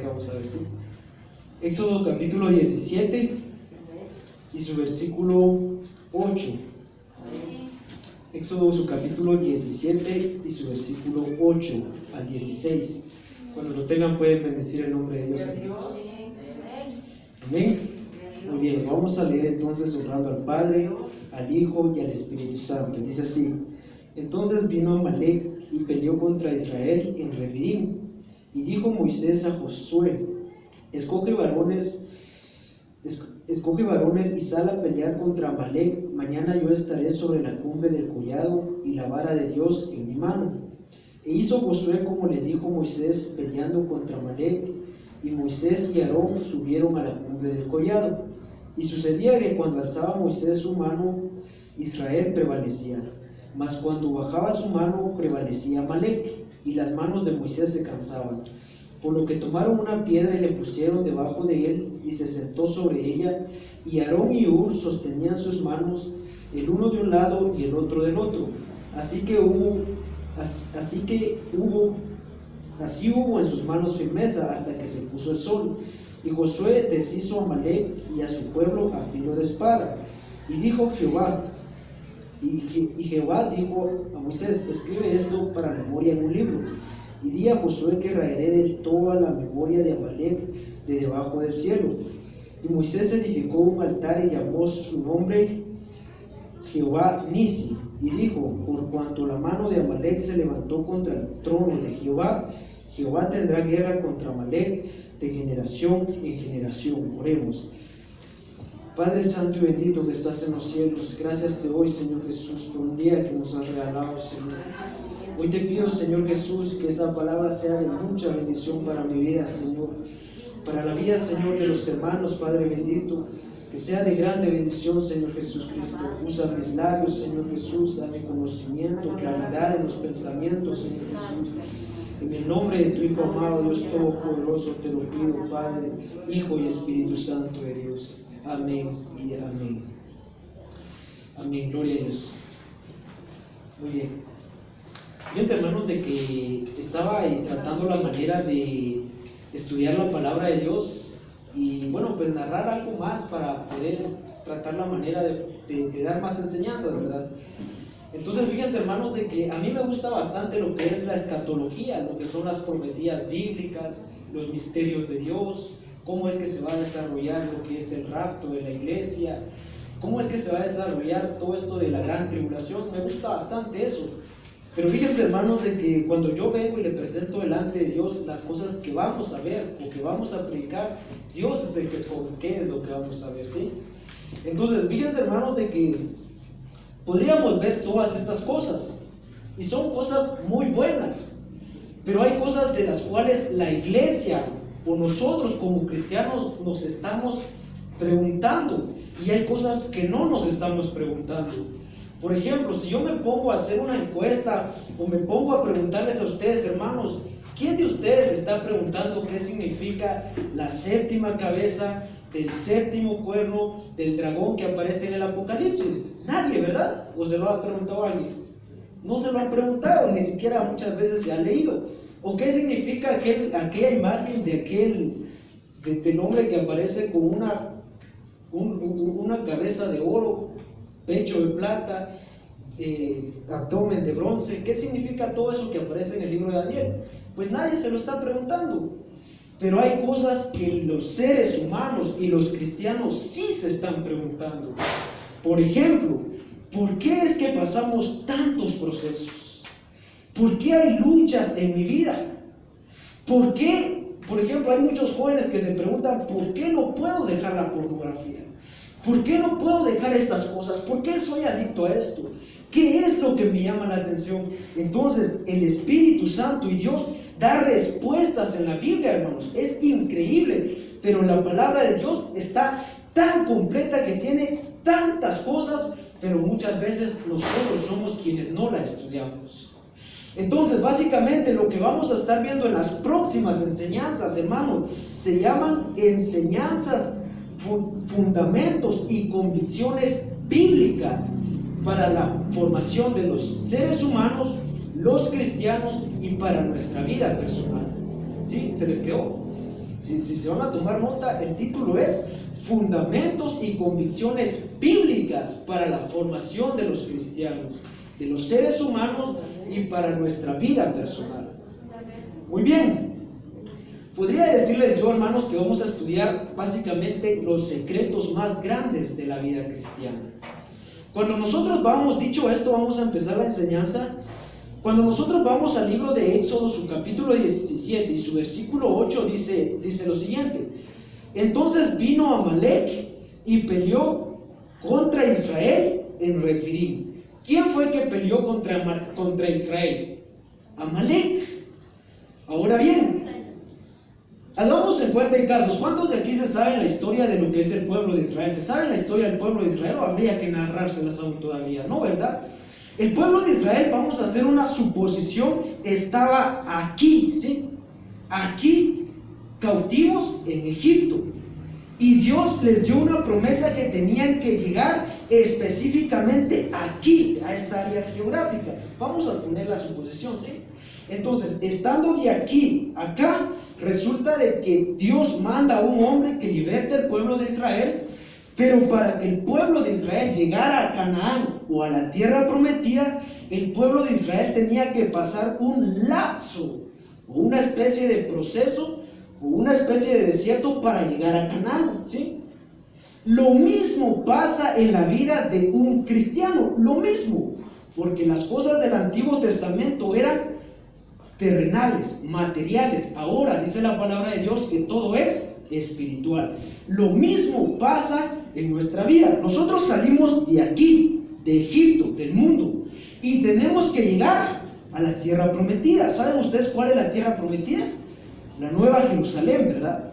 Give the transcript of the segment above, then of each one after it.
vamos a ver, sí. Éxodo capítulo 17 y su versículo 8. Éxodo su capítulo 17 y su versículo 8 al 16. Cuando lo tengan pueden bendecir el nombre de Dios. Amén. Muy bien, vamos a leer entonces honrando al Padre, al Hijo y al Espíritu Santo. Dice así: entonces vino Amalec y peleó contra Israel en Refidim. Y dijo Moisés a Josué: escoge varones y sal a pelear contra Amalec. Mañana yo estaré sobre la cumbre del collado y la vara de Dios en mi mano. E hizo Josué como le dijo Moisés, peleando contra Amalec. Y Moisés y Aarón subieron a la cumbre del collado. Y sucedía que cuando alzaba Moisés su mano, Israel prevalecía, mas cuando bajaba su mano, prevalecía Amalec, y las manos de Moisés se cansaban. Por lo que tomaron una piedra y le pusieron debajo de él, y se sentó sobre ella, y Aarón y Hur sostenían sus manos, el uno de un lado y el otro del otro. Así hubo en sus manos firmeza hasta que se puso el sol. Y Josué deshizo a Amalec y a su pueblo a filo de espada. Y dijo Jehová, y Jehová dijo a Moisés: escribe esto para memoria en un libro. Y di a Josué que raeré de toda la memoria de Amalec de debajo del cielo. Y Moisés edificó un altar y llamó su nombre Jehová Nisi. Y dijo: por cuanto la mano de Amalec se levantó contra el trono de Jehová, Jehová tendrá guerra contra Amalec de generación en generación. Oremos. Padre santo y bendito que estás en los cielos, gracias te doy, Señor Jesús, por un día que nos has regalado, Señor. Hoy te pido, Señor Jesús, que esta palabra sea de mucha bendición para mi vida, Señor, para la vida, Señor, de los hermanos, Padre bendito, que sea de grande bendición, Señor Jesucristo. Usa mis labios, Señor Jesús, dame conocimiento, claridad en los pensamientos, Señor Jesús. En el nombre de tu Hijo amado, Dios Todopoderoso, te lo pido, Padre, Hijo y Espíritu Santo de Dios. Amén y amén. Amén, gloria a Dios. Muy bien. Fíjense, hermanos, de que estaba tratando la manera de estudiar la palabra de Dios y, bueno, pues narrar algo más para poder tratar la manera de dar más enseñanzas, ¿verdad? Entonces, fíjense, hermanos, de que a mí me gusta bastante lo que es la escatología, lo que son las profecías bíblicas, los misterios de Dios, cómo es que se va a desarrollar lo que es el rapto de la iglesia, cómo es que se va a desarrollar todo esto de la gran tribulación. Me gusta bastante eso. Pero fíjense, hermanos, de que cuando yo vengo y le presento delante de Dios las cosas que vamos a ver o que vamos a predicar, Dios es el que escoge qué es lo que vamos a ver, ¿sí? Entonces, fíjense, hermanos, de que podríamos ver todas estas cosas y son cosas muy buenas, pero hay cosas de las cuales la iglesia o nosotros como cristianos nos estamos preguntando y hay cosas que no nos estamos preguntando. Por ejemplo, si yo me pongo a hacer una encuesta o me pongo a preguntarles a ustedes, hermanos, ¿quién de ustedes está preguntando qué significa la séptima cabeza del séptimo cuerno del dragón que aparece en el Apocalipsis? Nadie, ¿verdad? ¿O se lo ha preguntado a alguien? No se lo han preguntado, ni siquiera muchas veces se ha leído. ¿O qué significa aquella imagen del hombre que aparece con una cabeza de oro, pecho de plata, abdomen de bronce? ¿Qué significa todo eso que aparece en el libro de Daniel? Pues nadie se lo está preguntando. Pero hay cosas que los seres humanos y los cristianos sí se están preguntando. Por ejemplo, ¿por qué es que pasamos tantos procesos? ¿Por qué hay luchas en mi vida? ¿Por qué? Por ejemplo, hay muchos jóvenes que se preguntan: ¿por qué no puedo dejar la pornografía? ¿Por qué no puedo dejar estas cosas? ¿Por qué soy adicto a esto? ¿Qué es lo que me llama la atención? Entonces, el Espíritu Santo y Dios da respuestas en la Biblia, hermanos. Es increíble, pero la palabra de Dios está tan completa que tiene tantas cosas, pero muchas veces nosotros somos quienes no la estudiamos. Entonces, básicamente lo que vamos a estar viendo en las próximas enseñanzas, hermanos, se llaman enseñanzas, fundamentos y convicciones bíblicas para la formación de los seres humanos, los cristianos y para nuestra vida personal. ¿Sí? ¿Se les quedó? Si se van a tomar nota, el título es Fundamentos y convicciones bíblicas para la formación de los cristianos, de los seres humanos y para nuestra vida personal. Muy bien, podría decirles yo, hermanos, que vamos a estudiar básicamente los secretos más grandes de la vida cristiana. Cuando nosotros vamos, dicho esto, vamos a empezar la enseñanza. Cuando nosotros vamos al libro de Éxodo, su capítulo 17 y su versículo 8 dice lo siguiente: entonces vino Amalek y peleó contra Israel en Refidim. ¿Quién fue que peleó contra Israel? Amalek. Ahora bien, hagamos en cuenta en casos. ¿Cuántos de aquí se saben la historia de lo que es el pueblo de Israel? ¿Se saben la historia del pueblo de Israel o habría que narrárselas aún todavía? No, ¿verdad? El pueblo de Israel, vamos a hacer una suposición, estaba aquí, ¿sí? Aquí, cautivos en Egipto. Y Dios les dio una promesa que tenían que llegar específicamente aquí, a esta área geográfica. Vamos a poner la suposición, ¿sí? Entonces, estando de aquí a acá, resulta de que Dios manda a un hombre que liberte al pueblo de Israel, pero para que el pueblo de Israel llegara a Canaán o a la tierra prometida, el pueblo de Israel tenía que pasar un lapso o una especie de proceso o una especie de desierto para llegar a Canaán, ¿sí? Lo mismo pasa en la vida de un cristiano, lo mismo, porque las cosas del Antiguo Testamento eran terrenales, materiales. Ahora dice la palabra de Dios que todo es espiritual. Lo mismo pasa en nuestra vida. Nosotros salimos de aquí, de Egipto, del mundo, y tenemos que llegar a la tierra prometida. ¿Saben ustedes cuál es la tierra prometida? La Nueva Jerusalén, ¿verdad?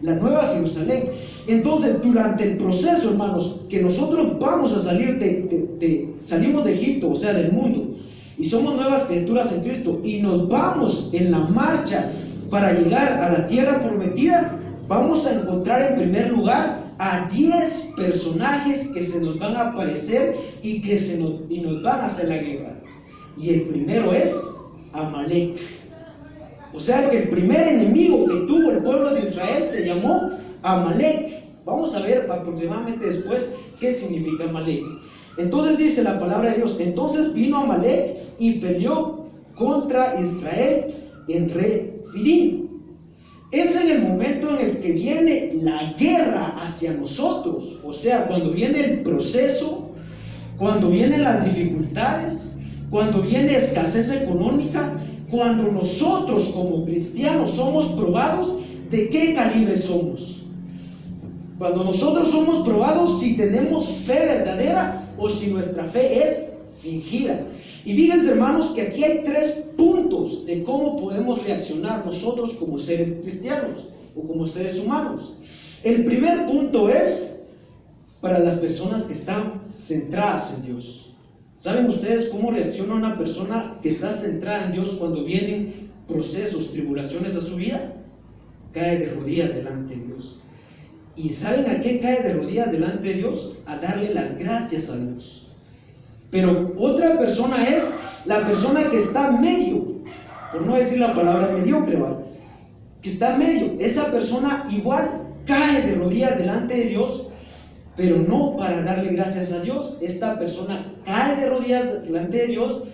La Nueva Jerusalén. Entonces, durante el proceso, hermanos, que nosotros vamos a salir salimos de Egipto, o sea, del mundo, y somos nuevas criaturas en Cristo, y nos vamos en la marcha para llegar a la tierra prometida, vamos a encontrar en primer lugar a 10 personajes que se nos van a aparecer y nos van a hacer la guerra. Y el primero es Amalek. O sea que el primer enemigo que tuvo el pueblo de Israel se llamó Amalek. Vamos a ver aproximadamente después qué significa Amalek. Entonces dice la palabra de Dios: entonces vino Amalek y peleó contra Israel en Refidim. Es en el momento en el que viene la guerra hacia nosotros. O sea, cuando viene el proceso, cuando vienen las dificultades, cuando viene escasez económica, cuando nosotros como cristianos somos probados, ¿de qué calibre somos? Cuando nosotros somos probados si tenemos fe verdadera o si nuestra fe es fingida. Y fíjense, hermanos, que aquí hay 3 puntos de cómo podemos reaccionar nosotros como seres cristianos o como seres humanos. El primer punto es para las personas que están centradas en Dios. ¿Saben ustedes cómo reacciona una persona que está centrada en Dios cuando vienen procesos, tribulaciones a su vida? Cae de rodillas delante de Dios. ¿Y saben a qué cae de rodillas delante de Dios? A darle las gracias a Dios. Pero otra persona es la persona que está medio, por no decir la palabra mediocre, ¿vale? Que está medio. Esa persona igual cae de rodillas delante de Dios, pero no para darle gracias a Dios. Esta persona cae de rodillas delante de Dios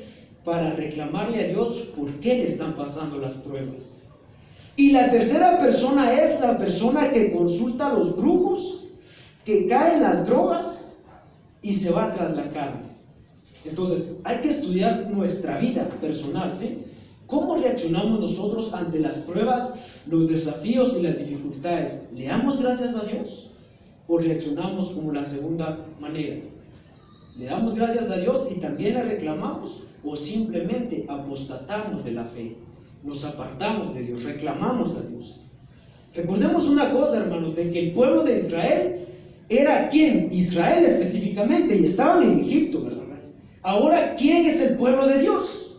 para reclamarle a Dios por qué le están pasando las pruebas. Y la tercera persona es la persona que consulta a los brujos, que cae en las drogas y se va tras la carne. Entonces, hay que estudiar nuestra vida personal, ¿sí? ¿Cómo reaccionamos nosotros ante las pruebas, los desafíos y las dificultades? ¿Le damos gracias a Dios o reaccionamos como la segunda manera? ¿Le damos gracias a Dios y también le reclamamos o simplemente apostatamos de la fe? Nos apartamos de Dios, reclamamos a Dios. Recordemos una cosa, hermanos, de que el pueblo de Israel era ¿quién? Israel específicamente, y estaban en Egipto, ¿verdad? Ahora, ¿quién es el pueblo de Dios?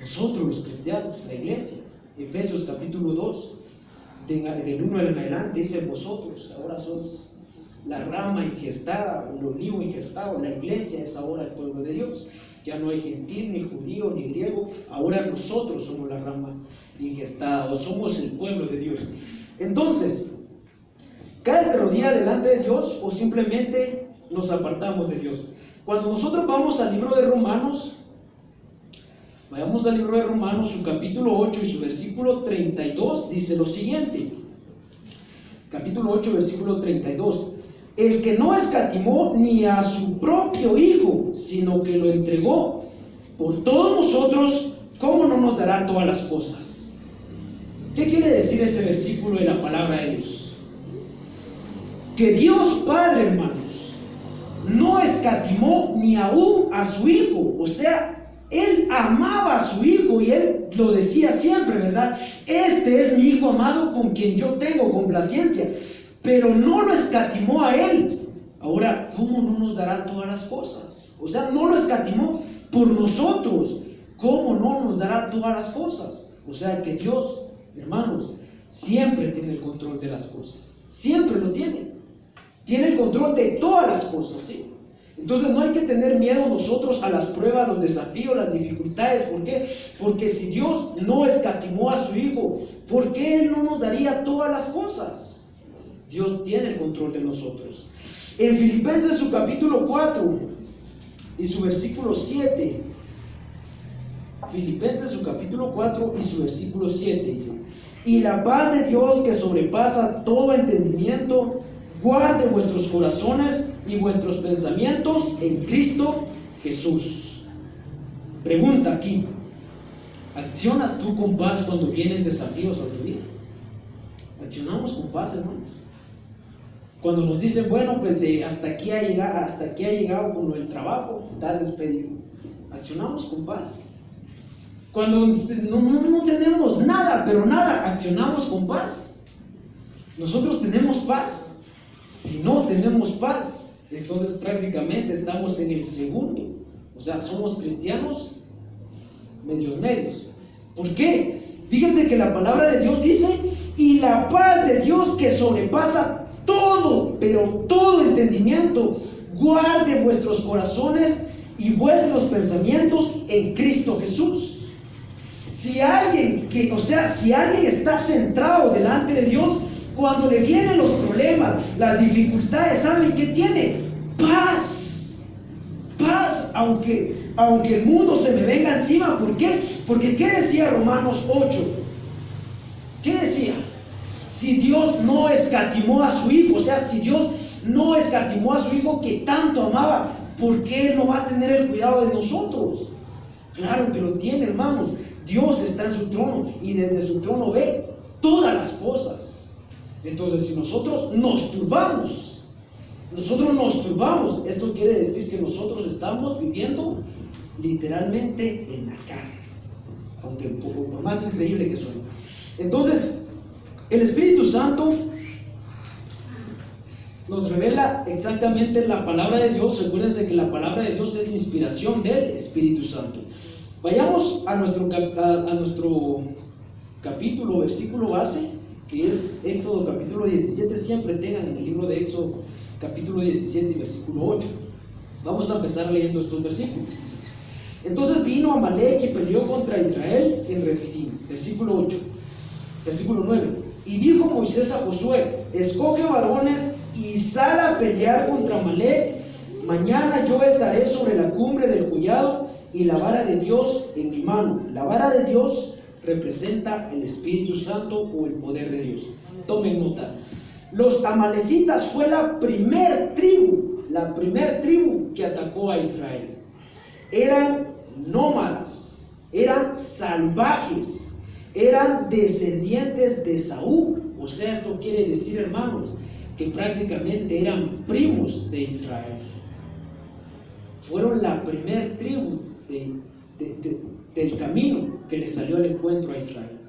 Nosotros los cristianos, la iglesia. Efesios capítulo 2, del 1 en adelante, dice: vosotros ahora sos la rama injertada, el olivo injertado. La iglesia es ahora el pueblo de Dios. Ya no hay gentil, ni judío, ni griego. Ahora nosotros somos la rama injertada, o somos el pueblo de Dios. Entonces, ¿caes de rodillas delante de Dios o simplemente nos apartamos de Dios? Cuando nosotros vamos al libro de Romanos, vayamos al libro de Romanos, su capítulo 8 y su versículo 32, dice lo siguiente. Capítulo 8, versículo 32. El que no escatimó ni a su propio Hijo, sino que lo entregó por todos nosotros, ¿cómo no nos dará todas las cosas? ¿Qué quiere decir ese versículo de la palabra de Dios? Que Dios Padre, hermanos, no escatimó ni aún a su Hijo. O sea, Él amaba a su Hijo y Él lo decía siempre, ¿verdad? Este es mi Hijo amado con quien yo tengo complacencia. Pero no lo escatimó a Él. Ahora, ¿cómo no nos dará todas las cosas? O sea, no lo escatimó por nosotros. ¿Cómo no nos dará todas las cosas? O sea, que Dios, hermanos, siempre tiene el control de las cosas. Siempre lo tiene. Tiene el control de todas las cosas, ¿sí? Entonces no hay que tener miedo nosotros a las pruebas, los desafíos, las dificultades. ¿Por qué? Porque si Dios no escatimó a su Hijo, ¿por qué Él no nos daría todas las cosas? Dios tiene el control de nosotros. En Filipenses su capítulo 4 y su versículo 7. Filipenses su capítulo 4 y su versículo 7 dice: y la paz de Dios que sobrepasa todo entendimiento, guarde vuestros corazones y vuestros pensamientos en Cristo Jesús. Pregunta aquí: ¿accionas tú con paz cuando vienen desafíos a tu vida? ¿Accionamos con paz, hermanos? Cuando nos dicen, bueno, pues hasta aquí ha llegado con el trabajo, estás despedido. ¿Accionamos con paz? Cuando no tenemos nada, pero nada, ¿accionamos con paz? ¿Nosotros tenemos paz? Si no tenemos paz, entonces prácticamente estamos en el segundo. O sea, somos cristianos medios. ¿Por qué? Fíjense que la palabra de Dios dice: y la paz de Dios que sobrepasa todo, pero todo entendimiento, guarde vuestros corazones y vuestros pensamientos en Cristo Jesús. Si alguien está centrado delante de Dios, cuando le vienen los problemas, las dificultades, ¿saben qué tiene? Paz. Paz, aunque el mundo se me venga encima. ¿Por qué? Porque ¿qué decía Romanos 8? ¿Qué decía? Si Dios no escatimó a su Hijo, o sea, si Dios no escatimó a su Hijo que tanto amaba, ¿por qué Él no va a tener el cuidado de nosotros? Claro que lo tiene, hermanos. Dios está en su trono y desde su trono ve todas las cosas. Entonces, si nosotros nos turbamos, esto quiere decir que nosotros estamos viviendo literalmente en la carne, aunque por más increíble que suene. Entonces, el Espíritu Santo nos revela exactamente la palabra de Dios. Recuérdense que la palabra de Dios es inspiración del Espíritu Santo. Vayamos a nuestro capítulo, versículo base, que es Éxodo capítulo 17. Siempre tengan en el libro de Éxodo capítulo 17 y versículo 8. Vamos a empezar leyendo estos versículos. Entonces vino Amalek y peleó contra Israel en Refidim. Versículo 8. Versículo 9. Y dijo Moisés a Josué: escoge varones y sal a pelear contra Amalek. Mañana yo estaré sobre la cumbre del collado y la vara de Dios en mi mano. La vara de Dios representa el Espíritu Santo o el poder de Dios. Tomen nota. Los amalecitas fue la primer tribu que atacó a Israel. Eran nómadas, eran salvajes, eran descendientes de Saúl. O sea, esto quiere decir, hermanos, que prácticamente eran primos de Israel. Fueron la primer tribu del camino que le salió al encuentro a Israel.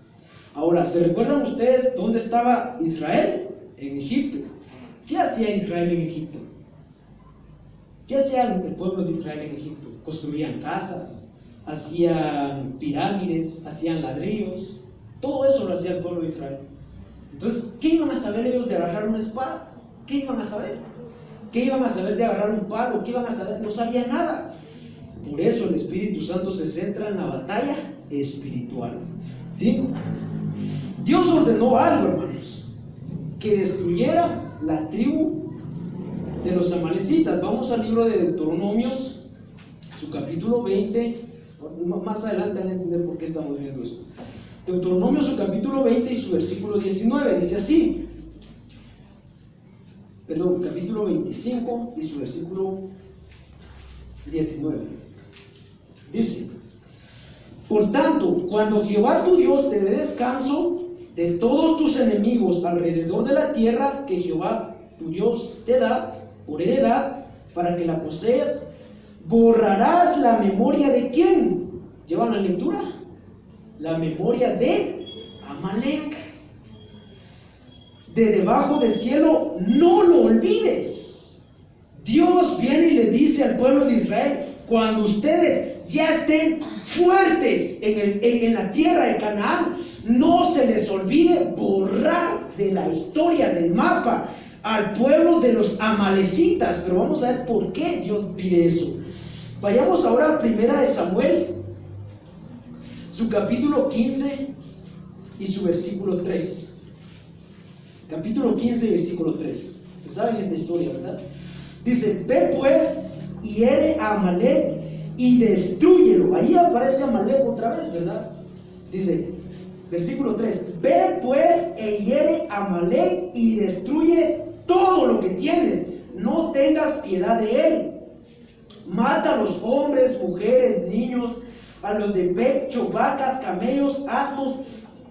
Ahora, ¿se recuerdan ustedes dónde estaba Israel? En Egipto. ¿Qué hacía Israel en Egipto? ¿Qué hacía el pueblo de Israel en Egipto? Construían casas, hacían pirámides, hacían ladrillos. Todo eso lo hacía el pueblo de Israel. Entonces, ¿qué iban a saber ellos de agarrar una espada? ¿Qué iban a saber? ¿Qué iban a saber de agarrar un palo? ¿Qué iban a saber? No sabían nada. Por eso el Espíritu Santo se centra en la batalla espiritual. ¿Sí? Dios ordenó algo, hermanos, que destruyera la tribu de los amalecitas. Vamos al libro de Deuteronomios, su capítulo 20. Más adelante van a entender por qué estamos viendo esto. Deuteronomio, su capítulo 20 y su versículo 19, dice así. Perdón, capítulo 25 y su versículo 19. Dice: por tanto, cuando Jehová tu Dios te dé descanso de todos tus enemigos alrededor de la tierra que Jehová tu Dios te da por heredad para que la poseas, borrarás la memoria de ¿quién? ¿Llevan la lectura? La memoria de Amalec. De debajo del cielo, no lo olvides. Dios viene y le dice al pueblo de Israel: cuando ustedes ya estén fuertes en la tierra de Canaán, no se les olvide borrar de la historia del mapa al pueblo de los amalecitas. Pero vamos a ver por qué Dios pide eso. Vayamos ahora a primera de Samuel, su capítulo 15 y su versículo 3. Capítulo 15 y versículo 3. Se saben esta historia, ¿verdad? Dice: ve pues y hiere a Amalec y destrúyelo. Ahí aparece Amalec otra vez, ¿verdad? Dice, versículo 3: ve pues e hiere a Amalec y destruye todo lo que tienes, no tengas piedad de él. Mata a los hombres, mujeres, niños, a los de pecho, vacas, camellos, asnos,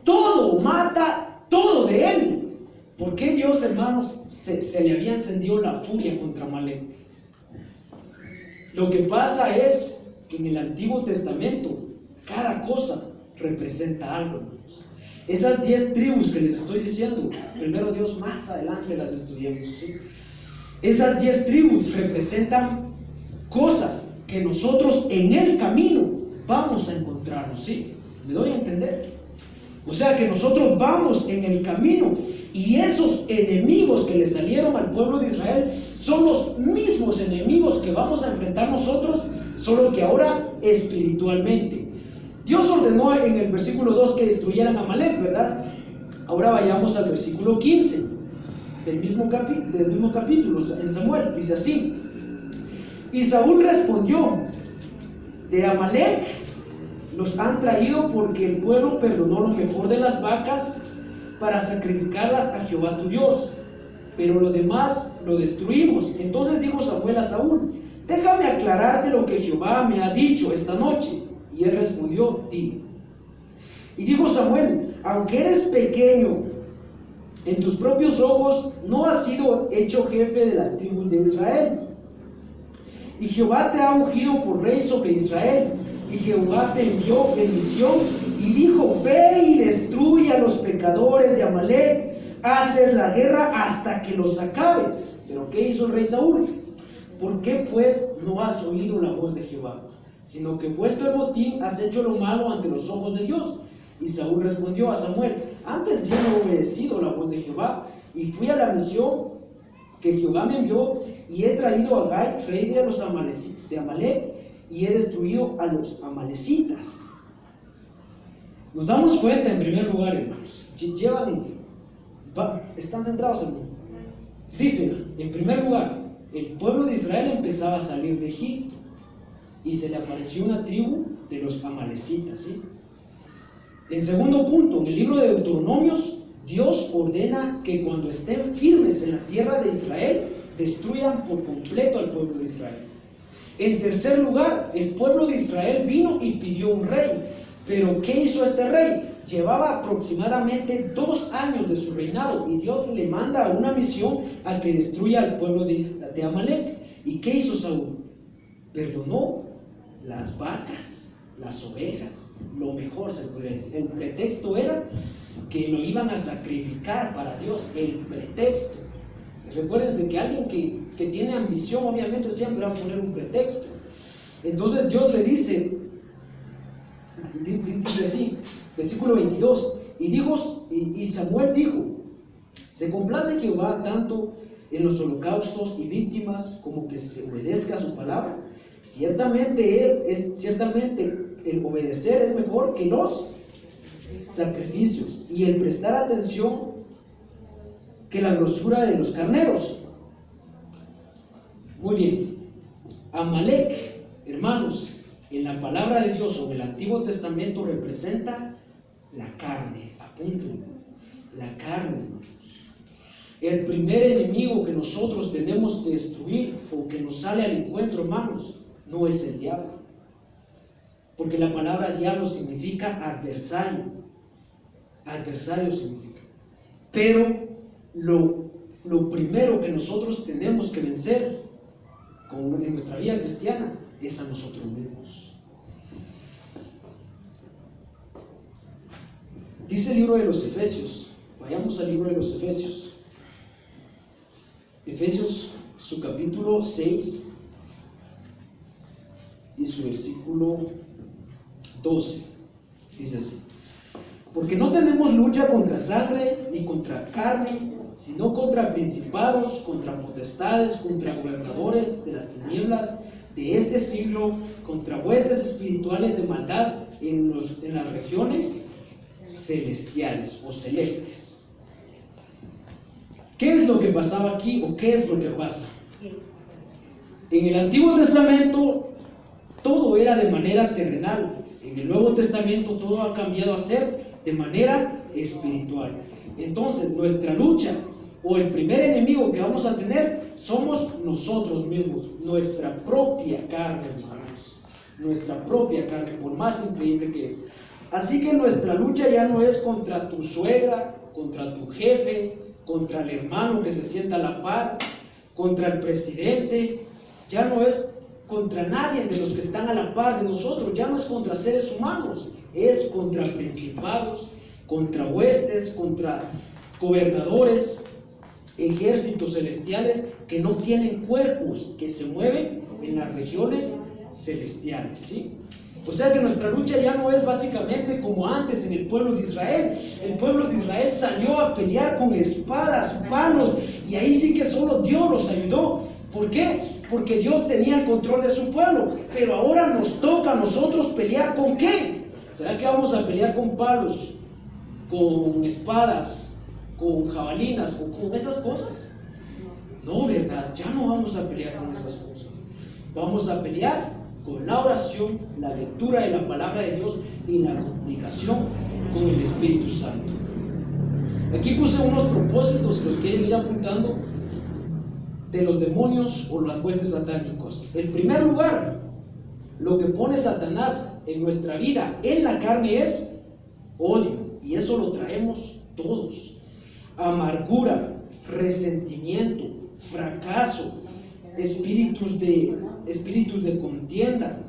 todo, mata todo de él. ¿Por qué Dios, hermanos, se le había encendido la furia contra Amalec? Lo que pasa es que en el Antiguo Testamento cada cosa representa algo, hermanos. Esas 10 tribus que les estoy diciendo, primero Dios, más adelante las estudiamos, ¿sí? Esas 10 tribus representan cosas que nosotros en el camino vamos a encontrarnos, ¿sí? ¿Me doy a entender? O sea que nosotros vamos en el camino y esos enemigos que le salieron al pueblo de Israel son los mismos enemigos que vamos a enfrentar nosotros, solo que ahora espiritualmente. Dios ordenó en el versículo 2 que destruyeran a Amalec, ¿verdad? Ahora vayamos al versículo 15 del mismo capítulo en Samuel. Dice así: y Saúl respondió: de Amalec los han traído porque el pueblo perdonó lo mejor de las vacas para sacrificarlas a Jehová tu Dios, pero lo demás lo destruimos. Entonces dijo Samuel a Saúl: déjame aclararte lo que Jehová me ha dicho esta noche. Y él respondió: di. Y dijo Samuel: aunque eres pequeño en tus propios ojos, no has sido hecho jefe de las tribus de Israel. Y Jehová te ha ungido por rey sobre Israel. Y Jehová te envió en misión y dijo: ve y destruye a los pecadores de Amalec, hazles la guerra hasta que los acabes. Pero ¿qué hizo el rey Saúl? ¿Por qué pues no has oído la voz de Jehová? Sino que vuelto el botín has hecho lo malo ante los ojos de Dios. Y Saúl respondió a Samuel: antes bien he obedecido la voz de Jehová y fui a la misión que Jehová me envió, y he traído a Gai, rey de los de Amalec, y he destruido a los amalecitas. Nos damos cuenta, en primer lugar, hermanos, están centrados en mí. Dice, en primer lugar, el pueblo de Israel empezaba a salir de Egipto y se le apareció una tribu de los amalecitas, ¿sí? En segundo punto, en el libro de Deuteronomios, Dios ordena que cuando estén firmes en la tierra de Israel, destruyan por completo al pueblo de Israel. En tercer lugar, el pueblo de Israel vino y pidió un rey. Pero ¿qué hizo este rey? Llevaba aproximadamente 2 años de su reinado y Dios le manda una misión a que destruya al pueblo de Amalec. ¿Y qué hizo Saúl? Perdonó las vacas, las ovejas, lo mejor se podría decir. El pretexto era que lo iban a sacrificar para Dios, el pretexto. Recuérdense que alguien que tiene ambición obviamente siempre va a poner un pretexto. Entonces Dios le dice así, versículo 22, y Samuel dijo: se complace Jehová tanto en los holocaustos y víctimas como que se obedezca a su palabra. Ciertamente el obedecer es mejor que los sacrificios, y el prestar atención que la grosura de los carneros. Muy bien. Amalek, hermanos, en la palabra de Dios o en el Antiguo Testamento representa la carne. Apúntenlo, la carne, hermanos. El primer enemigo que nosotros tenemos que destruir o que nos sale al encuentro, hermanos, no es el diablo, porque la palabra diablo significa adversario. Adversario significa. Pero lo primero que nosotros tenemos que vencer en nuestra vida cristiana es a nosotros mismos. Dice el libro de los Efesios, vayamos al libro de los Efesios. Efesios, su capítulo 6 y su versículo 12, dice así: porque no tenemos lucha contra sangre ni contra carne, sino contra principados, contra potestades, contra gobernadores de las tinieblas de este siglo, contra huestes espirituales de maldad en las regiones celestiales o celestes. ¿Qué es lo que pasaba aquí o qué es lo que pasa? En el Antiguo Testamento todo era de manera terrenal. En el Nuevo Testamento todo ha cambiado a ser de manera espiritual. Entonces nuestra lucha o el primer enemigo que vamos a tener somos nosotros mismos, nuestra propia carne, hermanos, nuestra propia carne, por más increíble que es. Así que nuestra lucha ya no es contra tu suegra, contra tu jefe, contra el hermano que se sienta a la par, contra el presidente, ya no es contra nadie de los que están a la par de nosotros, ya no es contra seres humanos, es contra principados, contra huestes, contra gobernadores, ejércitos celestiales que no tienen cuerpos, que se mueven en las regiones celestiales, ¿sí? O sea que nuestra lucha ya no es básicamente como antes en el pueblo de Israel. El pueblo de Israel salió a pelear con espadas, palos, y ahí sí que solo Dios los ayudó. ¿Por qué? Porque Dios tenía el control de su pueblo. Pero ahora nos toca a nosotros pelear ¿con qué? ¿Será que vamos a pelear con palos, con espadas, con jabalinas, con esas cosas? No, ¿verdad? Ya no vamos a pelear con esas cosas. Vamos a pelear con la oración, la lectura de la palabra de Dios y la comunicación con el Espíritu Santo. Aquí puse unos propósitos, los quieren ir apuntando, de los demonios o las huestes satánicos. En primer lugar, lo que pone Satanás en nuestra vida, en la carne, es odio, y eso lo traemos todos. Amargura, resentimiento, fracaso, espíritus de contienda,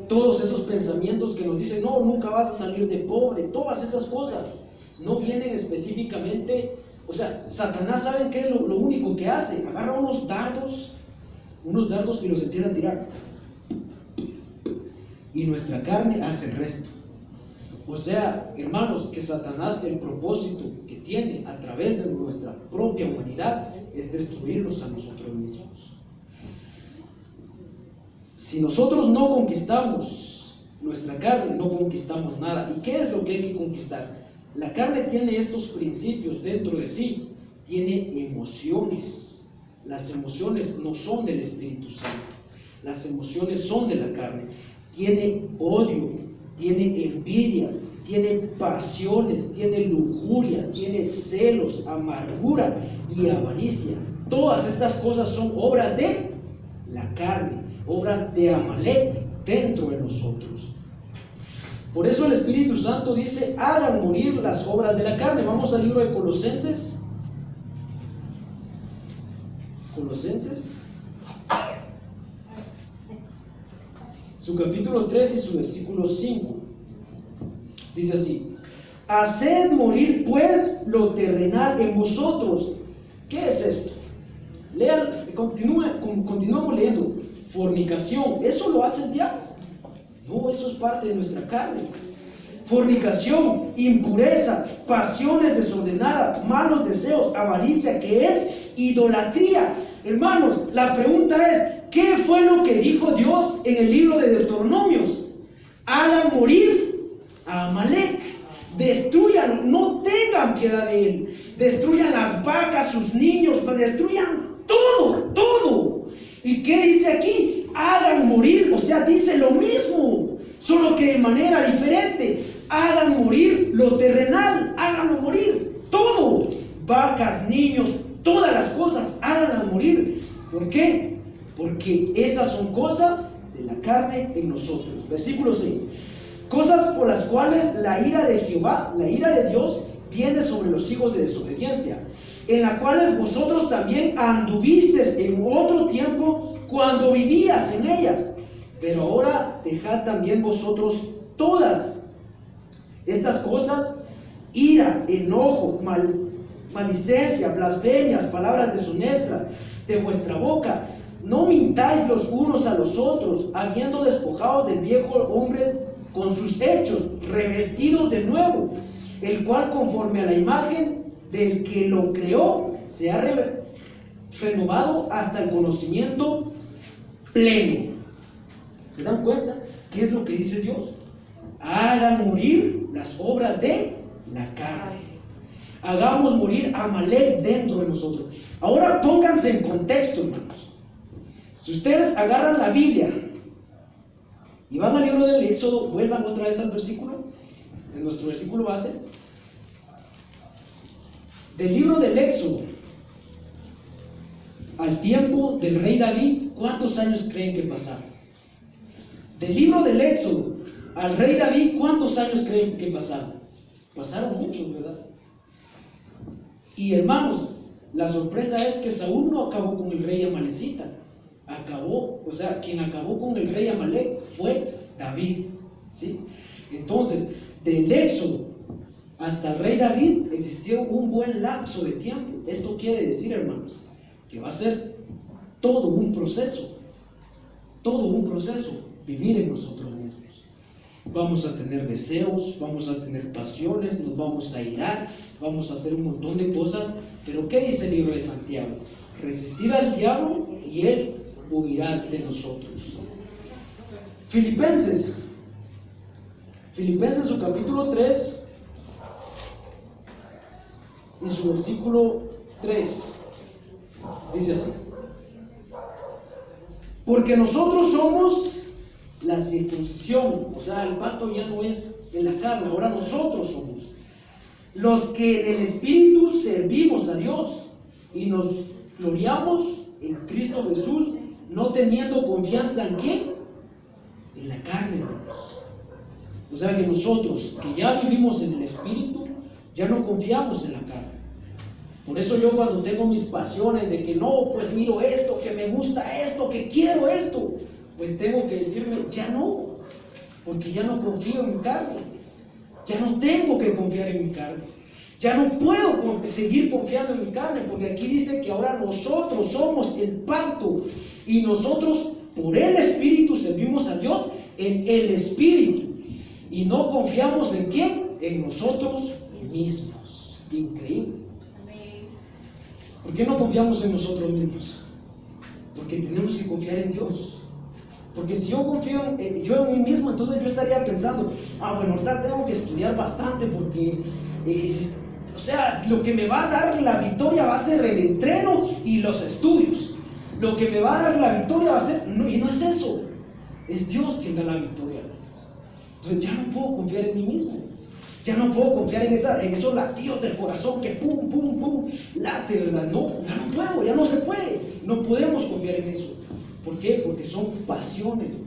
todos esos pensamientos que nos dicen no, nunca vas a salir de pobre, todas esas cosas no vienen específicamente. O sea, Satanás, ¿saben qué es lo único que hace? Agarra unos dardos y los empieza a tirar, y nuestra carne hace el resto. O sea, hermanos, que Satanás, el propósito que tiene a través de nuestra propia humanidad es destruirnos a nosotros mismos. Si nosotros no conquistamos nuestra carne, no conquistamos nada. ¿Y qué es lo que hay que conquistar? La carne tiene estos principios dentro de sí, tiene emociones. Las emociones no son del Espíritu Santo, las emociones son de la carne. Tiene odio, tiene envidia, tiene pasiones, tiene lujuria, tiene celos, amargura y avaricia. Todas estas cosas son obras de la carne, obras de Amalek dentro de nosotros. Por eso el Espíritu Santo dice: hagan morir las obras de la carne. Vamos al libro de Colosenses. Colosenses, su capítulo 3 y su versículo 5. Dice así: haced morir pues lo terrenal en vosotros. ¿Qué es esto? Lean, continuamos leyendo. Fornicación, ¿eso lo hace el diablo? No, eso es parte de nuestra carne. fornicación, impureza, pasiones desordenadas, malos deseos, avaricia, que es idolatría. Hermanos, la pregunta es, ¿qué fue lo que dijo Dios en el libro de Deuteronomios? Hagan morir a Amalek, destruyanlo, no tengan piedad de él, destruyan las vacas, sus niños, destruyan todo, todo. ¿Y qué dice aquí? Hagan morir, o sea, dice lo mismo, solo que de manera diferente. Hagan morir lo terrenal, háganlo morir, todo, vacas, niños, todas las cosas, háganlas morir. ¿Por qué? Porque esas son cosas de la carne en nosotros. Versículo 6. Cosas por las cuales la ira de Jehová, la ira de Dios, viene sobre los hijos de desobediencia, en las cuales vosotros también anduvisteis en otro tiempo cuando vivías en ellas. Pero ahora dejad también vosotros todas estas cosas: ira, enojo, malicencia, blasfemias, palabras deshonestas de vuestra boca. No mintáis los unos a los otros, habiendo despojado del viejo hombre con sus hechos, revestidos de nuevo, el cual conforme a la imagen del que lo creó se ha renovado hasta el conocimiento pleno. ¿Se dan cuenta qué es lo que dice Dios? Hagan morir las obras de la carne. Hagamos morir a Amalek dentro de nosotros. Ahora pónganse en contexto, hermanos. Si ustedes agarran la Biblia y van al libro del Éxodo, vuelvan otra vez al versículo, en nuestro versículo base. Del libro del Éxodo al tiempo del rey David, ¿cuántos años creen que pasaron? Del libro del Éxodo al rey David, ¿cuántos años creen que pasaron? Pasaron muchos, ¿verdad? Y hermanos, la sorpresa es que Saúl no acabó con el rey amalecita. Quien acabó con el rey Amalek fue David, ¿sí? Entonces, del Éxodo hasta el rey David existió un buen lapso de tiempo. Esto quiere decir, hermanos, que va a ser todo un proceso vivir en nosotros mismos. Vamos a tener deseos, vamos a tener pasiones, nos vamos a irar, vamos a hacer un montón de cosas. Pero ¿qué dice el libro de Santiago? Resistir al diablo y él huirá de nosotros. Filipenses su capítulo 3 y su versículo 3 dice así: porque nosotros somos la circuncisión, o sea, el pacto ya no es en la carne, ahora nosotros somos los que en el Espíritu servimos a Dios y nos gloriamos en Cristo Jesús, no teniendo confianza en ¿quién? En la carne, hermanos. O sea que nosotros que ya vivimos en el Espíritu, ya no confiamos en la carne. Por eso yo cuando tengo mis pasiones de que no, pues miro esto, que me gusta esto, que quiero esto, pues tengo que decirme, ya no, porque ya no confío en mi carne. Ya no tengo que confiar en mi carne. Ya no puedo seguir confiando en mi carne, porque aquí dice que ahora nosotros somos el pacto y nosotros por el Espíritu servimos a Dios en el Espíritu y no confiamos en ¿quién? En nosotros mismos. Increíble. ¿Por qué no confiamos en nosotros mismos? Porque tenemos que confiar en Dios. Porque si yo confío yo en mí mismo, entonces yo estaría pensando, bueno, ahorita tengo que estudiar bastante porque, o sea, lo que me va a dar la victoria va a ser el entreno y los estudios. Lo que me va a dar la victoria va a ser, no, y no es eso, es Dios quien da la victoria. Entonces ya no puedo confiar en mí mismo. Ya no puedo confiar en esos latidos del corazón que pum, pum, pum, late, ¿verdad? No, ya no puedo, ya no se puede. No podemos confiar en eso. ¿Por qué? Porque son pasiones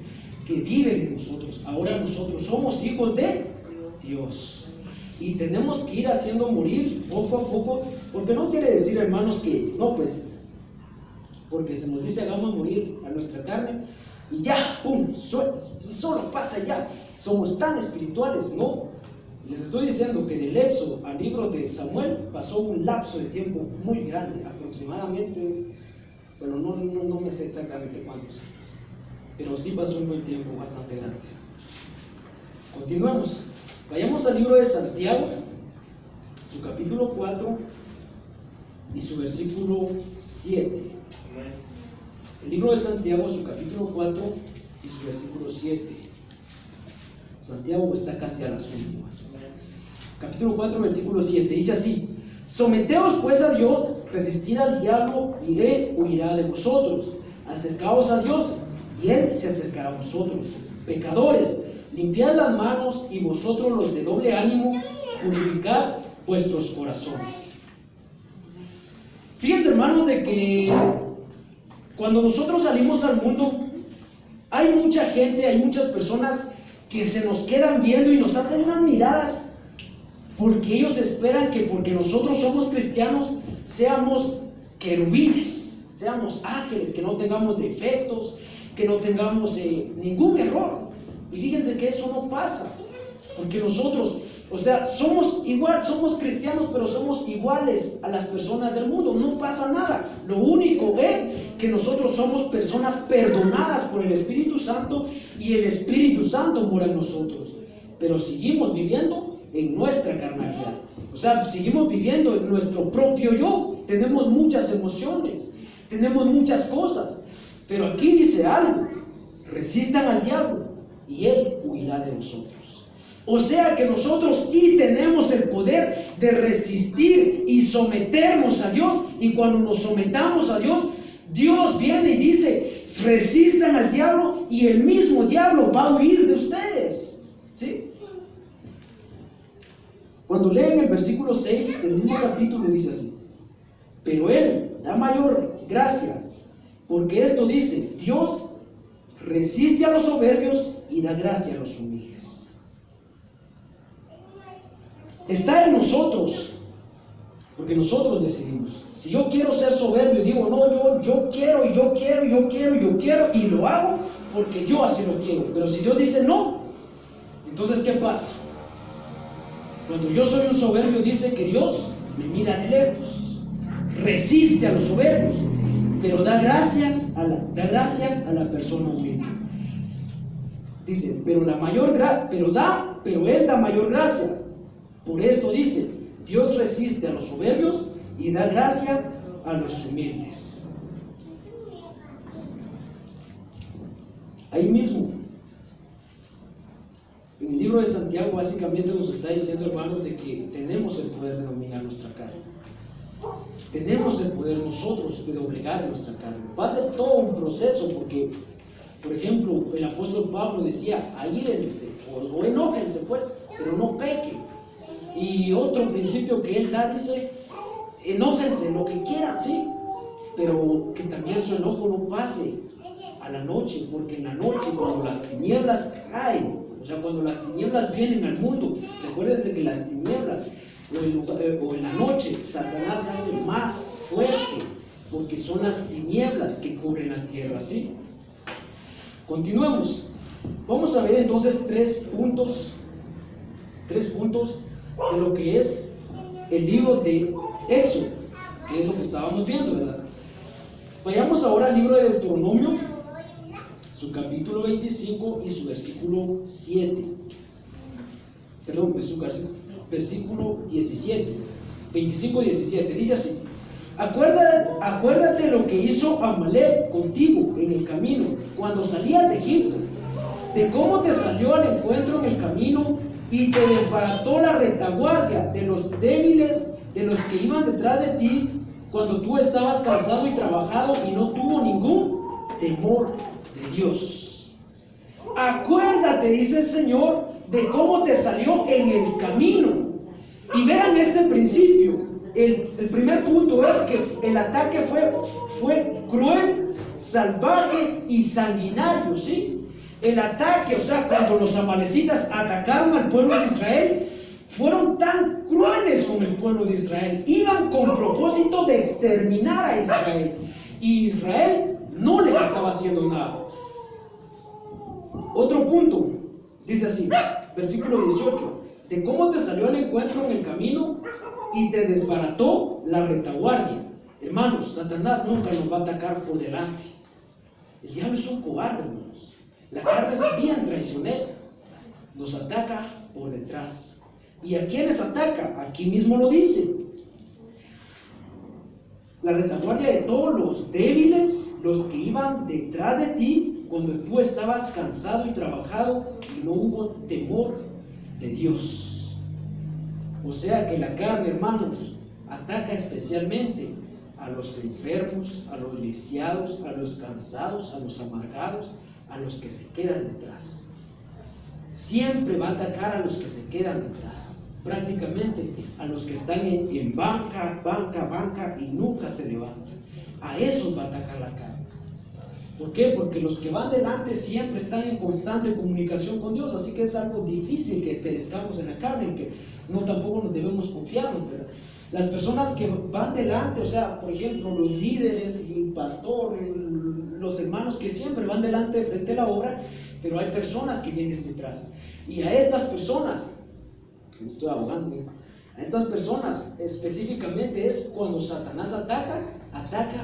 que viven en nosotros. Ahora nosotros somos hijos de Dios. Y tenemos que ir haciendo morir poco a poco. Porque no quiere decir, hermanos, que no, pues, porque se nos dice hagamos morir a nuestra carne y ya, pum, solo pasa ya. Somos tan espirituales, no. Les estoy diciendo que del Éxodo al libro de Samuel pasó un lapso de tiempo muy grande, aproximadamente, pero no me sé exactamente cuántos años, pero sí pasó un buen tiempo bastante grande. Continuemos. Vayamos al libro de Santiago, su capítulo 4 y su versículo 7. El libro de Santiago, su capítulo 4 y su versículo 7. Santiago está casi a las últimas. Capítulo 4, versículo 7. Dice así: someteos pues a Dios, resistid al diablo y él huirá de vosotros. Acercaos a Dios y él se acercará a vosotros. Pecadores, limpiad las manos, y vosotros los de doble ánimo, purificad vuestros corazones. Fíjense, hermanos, de que cuando nosotros salimos al mundo, hay mucha gente, hay muchas personas que se nos quedan viendo y nos hacen unas miradas, porque ellos esperan que porque nosotros somos cristianos seamos querubines, seamos ángeles, que no tengamos defectos, que no tengamos ningún error. Y fíjense que eso no pasa, porque nosotros, o sea, somos igual, somos cristianos, pero somos iguales a las personas del mundo. No pasa nada. Lo único es que nosotros somos personas perdonadas por el Espíritu Santo, y el Espíritu Santo mora en nosotros, pero seguimos viviendo en nuestra carnalidad. O sea, seguimos viviendo en nuestro propio yo. Tenemos muchas emociones, tenemos muchas cosas, pero aquí dice algo: resistan al diablo y él huirá de vosotros. O sea que nosotros sí tenemos el poder de resistir y someternos a Dios, y cuando nos sometamos a Dios, Dios viene y dice: resistan al diablo y el mismo diablo va a huir de ustedes. ¿Sí? Cuando leen el versículo 6 del mismo capítulo, dice así: pero él da mayor gracia, porque esto dice: Dios resiste a los soberbios y da gracia a los humildes. Está en nosotros, porque nosotros decidimos. Si yo quiero ser soberbio y digo: no, yo quiero, y yo quiero, y yo quiero, y yo quiero, y lo hago porque yo así lo quiero. Pero si Dios dice no, entonces ¿qué pasa? Cuando yo soy un soberbio, dice que Dios me mira de lejos, resiste a los soberbios, pero da gracia a la persona humilde. Dice: pero él da mayor gracia. Por esto dice: Dios resiste a los soberbios y da gracia a los humildes. Ahí mismo, en el libro de Santiago, básicamente nos está diciendo, hermanos, de que tenemos el poder de dominar nuestra carne. Tenemos el poder nosotros de doblegar nuestra carne. Va a ser todo un proceso, porque, por ejemplo, el apóstol Pablo decía: aírense o enójense pues, pero no pequen. Y otro principio que él da, dice: enójense lo que quieran, sí, pero que también su enojo no pase a la noche, porque en la noche, cuando las tinieblas caen, o sea, cuando las tinieblas vienen al mundo, recuérdense que las tinieblas o en la noche, Satanás se hace más fuerte, porque son las tinieblas que cubren la tierra, ¿sí? Continuemos. Vamos a ver entonces tres puntos de lo que es el libro de Éxodo, que es lo que estábamos viendo, ¿verdad? Vayamos ahora al libro de Deuteronomio, su capítulo 25 y su versículo 7. Perdón, su versículo 17. 25 y 17. Dice así: acuérdate lo que hizo Amalek contigo en el camino, cuando salías de Egipto, de cómo te salió al encuentro en el camino y te desbarató la retaguardia de los débiles, de los que iban detrás de ti, cuando tú estabas cansado y trabajado, y no tuvo ningún temor de Dios. Acuérdate, dice el Señor, de cómo te salió en el camino. Y vean este principio. El primer punto es que el ataque fue cruel, salvaje y sanguinario, ¿sí? El ataque, o sea, cuando los amalecitas atacaron al pueblo de Israel, fueron tan crueles con el pueblo de Israel. Iban con propósito de exterminar a Israel, y Israel no les estaba haciendo nada. Otro punto, dice así, versículo 18: de cómo te salió al encuentro en el camino y te desbarató la retaguardia. Hermanos, Satanás nunca nos va a atacar por delante. El diablo es un cobarde, hermanos. La carne es bien traicionera. Nos ataca por detrás. ¿Y a quiénes ataca? Aquí mismo lo dice. La retaguardia de todos los débiles, los que iban detrás de ti cuando tú estabas cansado y trabajado y no hubo temor de Dios. O sea que la carne, hermanos, ataca especialmente a los enfermos, a los lisiados, a los cansados, a los amargados, a los que se quedan detrás. Siempre va a atacar a los que se quedan detrás. Prácticamente a los que están en banca y nunca se levantan. A esos va a atacar la carne. ¿Por qué? Porque los que van delante siempre están en constante comunicación con Dios, así que es algo difícil que perezcamos en la carne, que no tampoco nos debemos confiarnos, ¿verdad? Las personas que van delante, o sea, por ejemplo, los líderes, el pastor, los hermanos que siempre van delante frente a la obra, pero hay personas que vienen detrás. Y a estas personas, me estoy ahogando, a estas personas específicamente es cuando Satanás ataca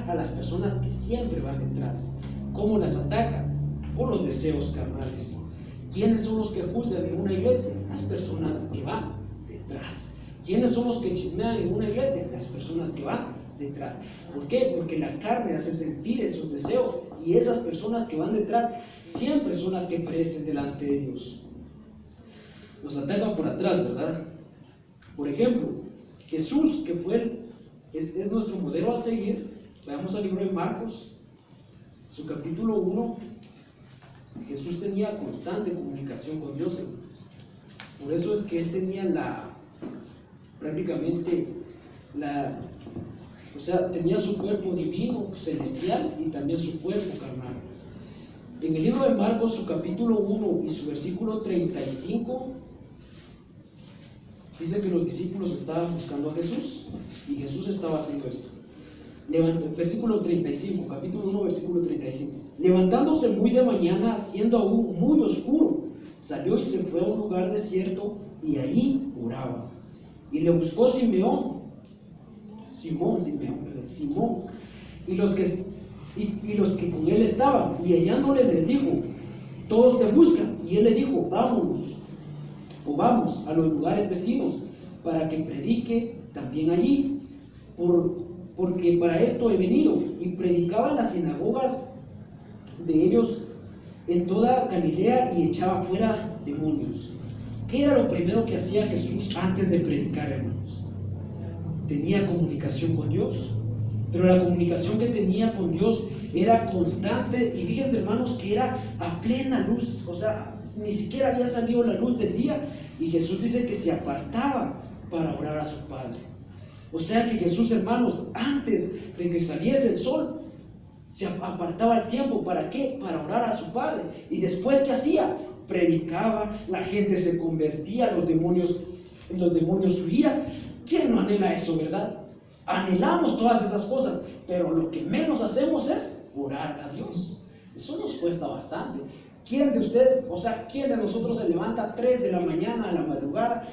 a las personas que siempre van detrás. ¿Cómo las ataca? Por los deseos carnales. ¿Quiénes son los que juzgan en una iglesia? Las personas que van detrás. ¿Quiénes son los que chismean en una iglesia? Las personas que van detrás. ¿Por qué? Porque la carne hace sentir esos deseos, y esas personas que van detrás siempre son las que perecen delante de Dios. Nos atacan por atrás, ¿verdad? Por ejemplo, Jesús, que es nuestro modelo a seguir. Veamos al libro de Marcos, su capítulo 1. Jesús tenía constante comunicación con Dios, hermanos. Por eso es que él tenía tenía su cuerpo divino, celestial, y también su cuerpo carnal. En el libro de Marcos, su capítulo 1 y su versículo 35, dice que los discípulos estaban buscando a Jesús, y Jesús estaba haciendo esto. Versículo 35, capítulo 1, versículo 35. Levantándose muy de mañana, siendo aún muy oscuro, salió y se fue a un lugar desierto, y allí oraba. Y le buscó Simón, y los que con él estaban, y hallándole les dijo: todos te buscan. Y él le dijo: vamos a los lugares vecinos, para que predique también allí, porque para esto he venido. Y predicaba en las sinagogas de ellos en toda Galilea, y echaba fuera demonios. ¿Qué era lo primero que hacía Jesús antes de predicar, hermanos? Tenía comunicación con Dios, pero la comunicación que tenía con Dios era constante, y fíjense, hermanos, que era a plena luz. O sea, ni siquiera había salido la luz del día, y Jesús dice que se apartaba para orar a su Padre. O sea que Jesús, hermanos, antes de que saliese el sol, se apartaba el tiempo. ¿Para qué? Para orar a su Padre. Y después, ¿qué hacía? Predicaba, la gente se convertía, los demonios huían. ¿Quién no anhela eso, verdad? Anhelamos todas esas cosas, pero lo que menos hacemos es orar a Dios. Eso nos cuesta bastante. ¿Quién de ustedes, quién de nosotros se levanta a 3 de la mañana, a la madrugada?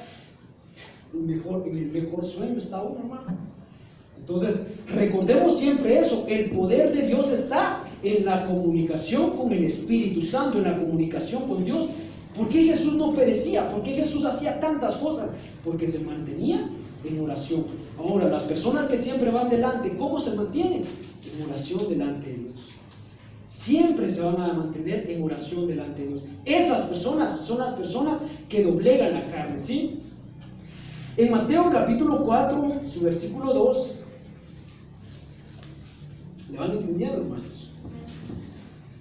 En el mejor sueño está uno, hermano. Entonces, recordemos siempre eso: el poder de Dios está en la comunicación con el Espíritu Santo, en la comunicación con Dios. ¿Por qué Jesús no perecía? ¿Por qué Jesús hacía tantas cosas? Porque se mantenía en oración. Ahora, las personas que siempre van delante, ¿cómo se mantienen? En oración delante de Dios. Siempre se van a mantener en oración delante de Dios. Esas personas son las personas que doblegan la carne, ¿sí? En Mateo capítulo 4, su versículo 2, ¿le van entendiendo, hermanos?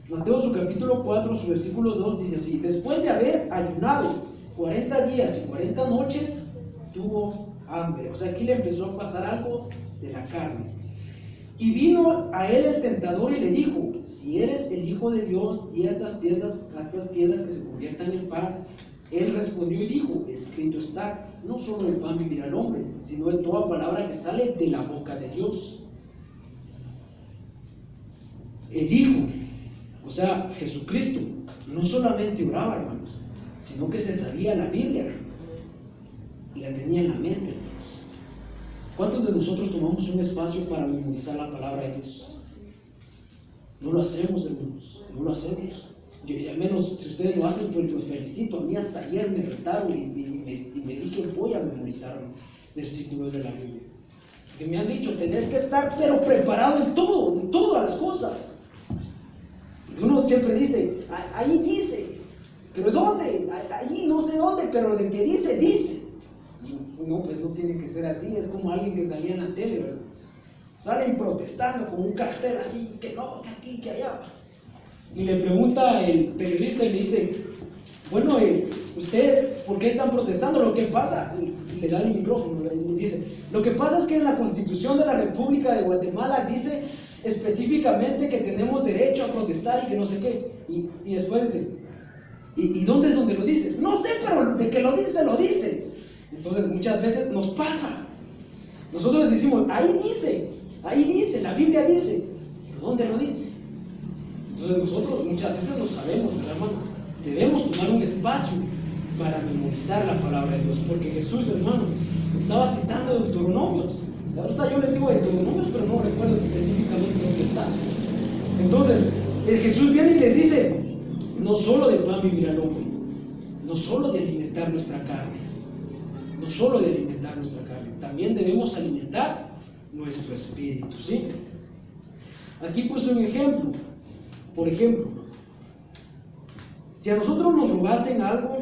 Mateo su capítulo 4, su versículo 2 dice así: después de haber ayunado 40 días y 40 noches, tuvo hambre. O sea, aquí le empezó a pasar algo de la carne. Y vino a él el tentador y le dijo: si eres el Hijo de Dios, di a estas piedras que se conviertan en pan. Él respondió y dijo: escrito está, no solo el pan vivirá el hombre, sino de toda palabra que sale de la boca de Dios. El Hijo, o sea, Jesucristo, no solamente oraba, hermanos, sino que se sabía la Biblia y la tenía en la mente, hermanos. ¿Cuántos de nosotros tomamos un espacio para memorizar la palabra de Dios? No lo hacemos, hermanos, no lo hacemos. Y al menos si ustedes lo hacen, pues los felicito. A mí hasta ayer me retaron y me dije, voy a memorizar versículos de la Biblia. Que me han dicho, tenés que estar pero preparado en todas las cosas. Porque uno siempre dice, ahí dice, pero ¿dónde? Ahí no sé dónde, pero de que dice. Y no, pues no tiene que ser así. Es como alguien que salía en la tele, ¿verdad? Salen protestando con un cartel así, que no, que aquí, que allá. Y le pregunta el periodista y le dice, bueno, ¿ustedes por qué están protestando? Lo que pasa, y le da el micrófono y dice, lo que pasa es que en la Constitución de la República de Guatemala dice específicamente que tenemos derecho a protestar y que no sé qué. Y después dice, ¿y dónde es donde lo dice? No sé, pero de que lo dice, lo dice. Entonces muchas veces nos pasa. Nosotros les decimos, ahí dice, la Biblia dice, pero ¿dónde lo dice? Entonces nosotros muchas veces no sabemos, ¿verdad, hermano? Debemos tomar un espacio para memorizar la palabra de Dios, porque Jesús, hermanos, estaba citando Deuteronomios. Ahorita yo les digo Deuteronomios, pero no recuerdo específicamente dónde está. Entonces, Jesús viene y les dice, no solo de pan vivirá el hombre, no solo de alimentar nuestra carne, también debemos alimentar nuestro espíritu, ¿sí? Aquí puse un ejemplo. Por ejemplo, si a nosotros nos robasen algo,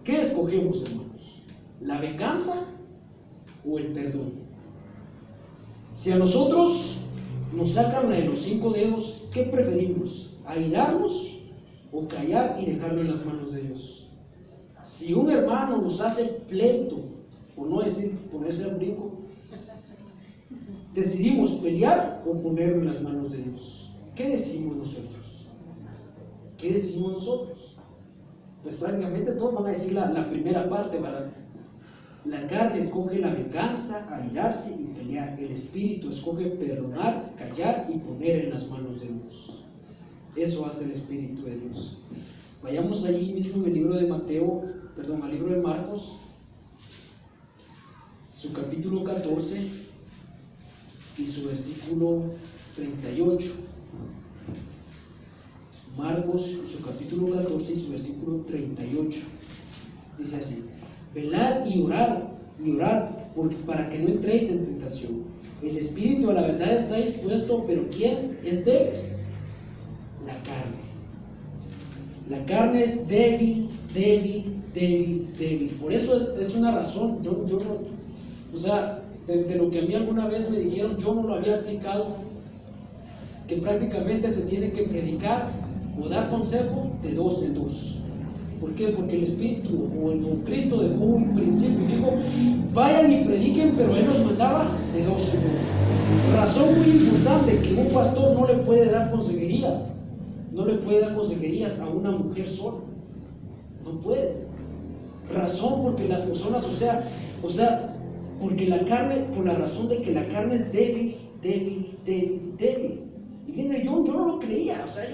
¿qué escogemos, hermanos? ¿La venganza o el perdón? Si a nosotros nos sacan la de los 5 dedos, ¿qué preferimos? ¿Airarnos o callar y dejarlo en las manos de Dios? Si un hermano nos hace pleito, por no decir ponerse al brinco, decidimos pelear o ponerlo en las manos de Dios. ¿Qué decimos nosotros? Pues prácticamente todos van a decir la primera parte, ¿verdad? La carne escoge la venganza, airarse y pelear. El espíritu escoge perdonar, callar y poner en las manos de Dios. Eso hace el Espíritu de Dios. Vayamos allí mismo en el libro de al libro de Marcos, su capítulo 14 y su versículo 38. Marcos, su capítulo 14 y su versículo 38. Dice así: velad y orad para que no entréis en tentación. El espíritu a la verdad está dispuesto, pero ¿quién es débil? La carne. La carne es débil. Por eso es una razón. Yo no, o sea, de lo que a mí alguna vez me dijeron, yo no lo había aplicado, que prácticamente se tiene que predicar o dar consejo de 2 en 2. ¿Por qué? Porque el Espíritu o Cristo dejó un principio y dijo, vayan y prediquen, pero Él nos mandaba de 2 en 2. Razón muy importante, que un pastor no le puede dar consejerías. No le puede dar consejerías a una mujer sola. No puede. Razón porque las personas, o sea, porque la carne, por la razón de que la carne es débil. Y fíjense, yo no lo creía, o sea,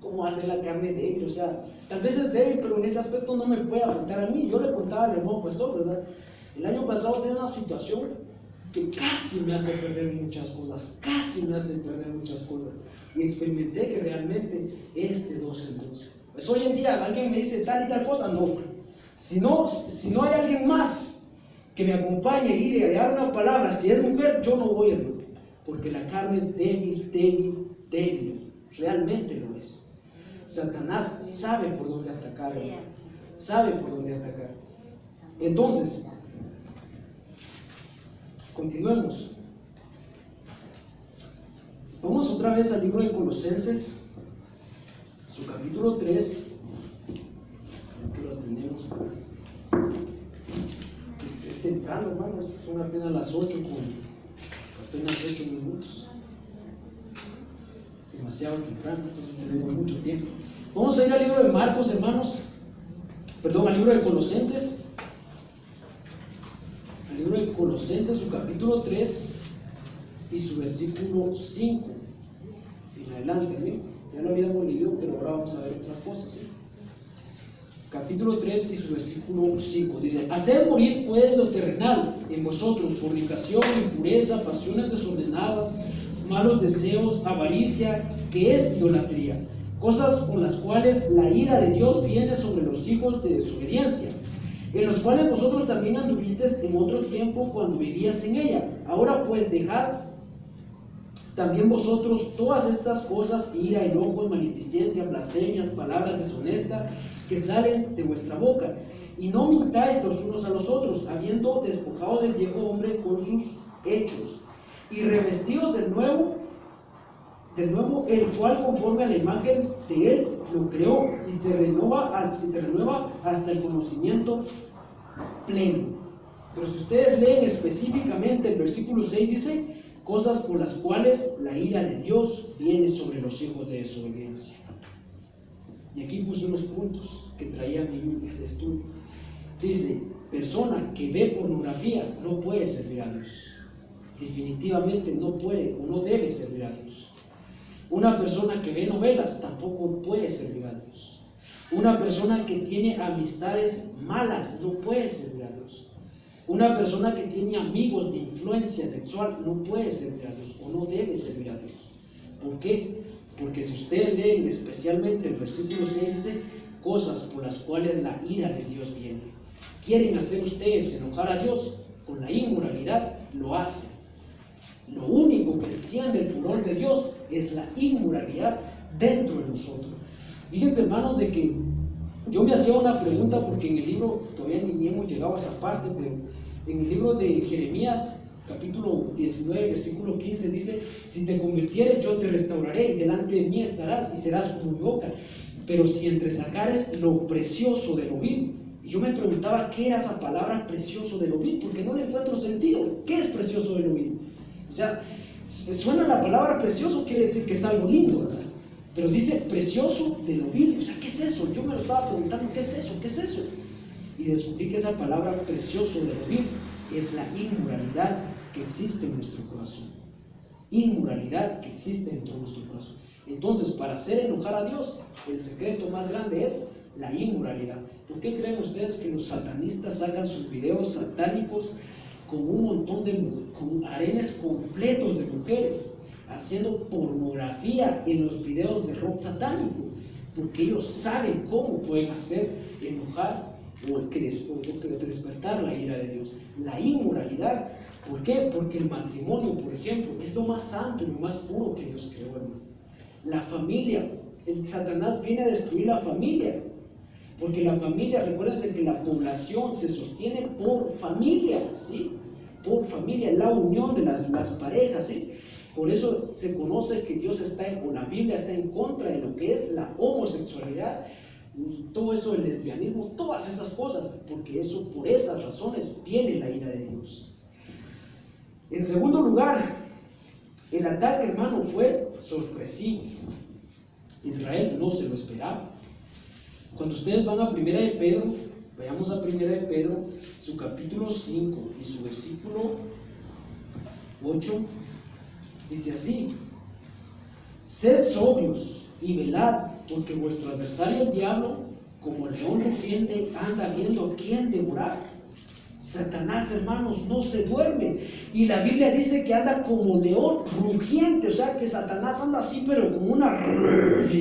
¿cómo hace la carne débil? O sea, tal vez es débil, pero en ese aspecto no me puede afectar a mí. Yo le contaba al hermano pastor, ¿verdad? El año pasado tenía una situación que casi me hace perder muchas cosas, y experimenté que realmente es de 2 en 2. Pues hoy en día alguien me dice tal y tal cosa, no. Si no hay alguien más que me acompañe y ir a dar una palabra, si es mujer, yo no voy a ir, porque la carne es débil, realmente lo es. Satanás sabe por dónde atacar, Entonces, continuemos. Vamos otra vez al libro de Colosenses, su capítulo 3, que lo tenemos es temprano, hermanos, son apenas las 8 con apenas 8 minutos. Demasiado temprano, entonces tenemos mucho tiempo. Vamos a ir al libro de Marcos, hermanos, al libro de Colosenses. Al libro de Colosenses, su capítulo 3 y su versículo 5 en adelante, ¿sí? Ya lo habíamos leído, pero ahora vamos a ver otras cosas, ¿sí? Capítulo 3 y su versículo 5 dice: haced morir pues lo terrenal en vosotros, fornicación, impureza, pasiones desordenadas, malos deseos, avaricia, que es idolatría. cosas por las cuales la ira de Dios viene sobre los hijos de desobediencia, en los cuales vosotros también anduvisteis en otro tiempo cuando vivías en ella. Ahora pues dejad también vosotros todas estas cosas: ira, enojos, maledicencia, blasfemias, palabras deshonestas que salen de vuestra boca, y no mintáis los unos a los otros, habiendo despojado del viejo hombre con sus hechos, y revestidos del nuevo, el cual conforme a la imagen de él lo creó, y se renueva hasta el conocimiento pleno. Pero si ustedes leen específicamente el versículo 6, dice: cosas por las cuales la ira de Dios viene sobre los hijos de desobediencia. Y aquí puse unos puntos que traía mi Biblia de estudio. Dice: persona que ve pornografía no puede servir a Dios. Definitivamente no puede o no debe servir a Dios. Una persona que ve novelas tampoco puede servir a Dios. Una persona que tiene amistades malas no puede servir a Dios. Una persona que tiene amigos de influencia sexual no puede servir a Dios o no debe servir a Dios. ¿Por qué? Porque si ustedes leen especialmente el versículo 6, dice: cosas por las cuales la ira de Dios viene. ¿Quieren hacer ustedes enojar a Dios? Con la inmoralidad lo hacen. Lo único que enciende el furor de Dios es la inmoralidad dentro de nosotros. Fíjense, hermanos, de que yo me hacía una pregunta, porque en el libro, todavía ni hemos llegado a esa parte, pero en el libro de Jeremías, capítulo 19, versículo 15, dice: si te convirtieres, yo te restauraré, y delante de mí estarás, y serás como mi boca. Pero si entresacares lo precioso de lo vil. Y yo me preguntaba qué era esa palabra precioso de lo vil, porque no le encuentro sentido. ¿Qué es precioso de lo vil? O sea, suena la palabra precioso, quiere decir que es algo lindo, ¿verdad? Pero dice precioso de lo vil. O sea, ¿qué es eso? Yo me lo estaba preguntando, ¿qué es eso? ¿Qué es eso? Y descubrí que esa palabra precioso de lo vil es la inmoralidad que existe en nuestro corazón. Inmoralidad que existe dentro de nuestro corazón. Entonces, para hacer enojar a Dios, el secreto más grande es la inmoralidad. ¿Por qué creen ustedes que los satanistas sacan sus videos satánicos con un montón con harenes completos de mujeres, haciendo pornografía en los videos de rock satánico? Porque ellos saben cómo pueden hacer enojar o que despertar la ira de Dios. La inmoralidad. ¿Por qué? Porque el matrimonio, por ejemplo, es lo más santo y lo más puro que Dios creó, hermano. La familia, el Satanás viene a destruir la familia, porque la familia, recuérdense que la población se sostiene por familia, ¿sí? Por familia, la unión de las parejas, ¿sí? Por eso se conoce que Dios o la Biblia está en contra de lo que es la homosexualidad, y todo eso, el lesbianismo, todas esas cosas, porque por esas razones viene la ira de Dios. En segundo lugar, el ataque, hermano, fue sorpresivo. Israel no se lo esperaba. Cuando ustedes van a Primera de Pedro, vayamos a Primera de Pedro, su capítulo 5 y su versículo 8, dice así: sed sobrios y velad, porque vuestro adversario el diablo, como león rugiente, anda viendo a quién devorar. Satanás, hermanos, no se duerme, y la Biblia dice que anda como león rugiente. O sea que Satanás anda así, pero con una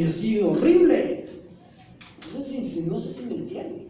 así horrible. No sé si me entienden.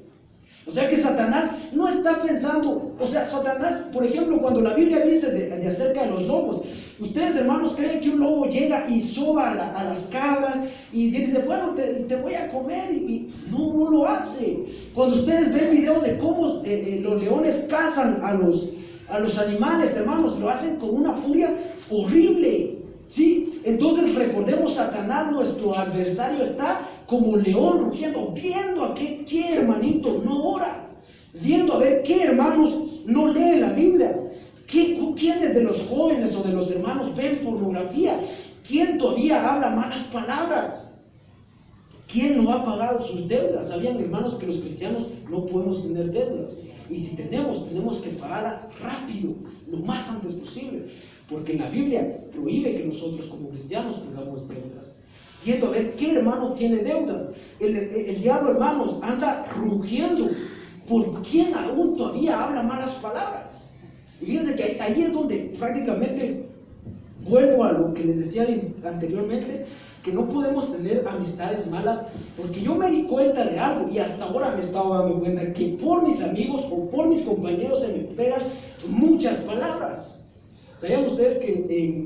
O sea que Satanás no está pensando. O sea, Satanás, por ejemplo, cuando la Biblia dice de acerca de los lobos, ustedes, hermanos, creen que un lobo llega y soba a las cabras y dice: bueno, te voy a comer, y no lo hace. Cuando ustedes ven videos de cómo los leones cazan a los animales, hermanos, lo hacen con una furia horrible, ¿sí? Entonces recordemos, Satanás, nuestro adversario, está como león rugiendo, viendo a qué hermanito no ora, viendo a ver qué hermanos no lee la Biblia. ¿Quiénes de los jóvenes o de los hermanos ven pornografía? ¿Quién todavía habla malas palabras? ¿Quién no ha pagado sus deudas? ¿Sabían, hermanos, que los cristianos no podemos tener deudas? Y si tenemos que pagarlas rápido, lo más antes posible, porque la Biblia prohíbe que nosotros como cristianos tengamos deudas. Viendo a ver qué hermano tiene deudas. El diablo, hermanos, anda rugiendo por quién aún todavía habla malas palabras. Y fíjense que ahí es donde prácticamente vuelvo a lo que les decía anteriormente, que no podemos tener amistades malas, porque yo me di cuenta de algo y hasta ahora me estaba dando cuenta que por mis amigos o por mis compañeros se me pegan muchas palabras. ¿Sabían ustedes que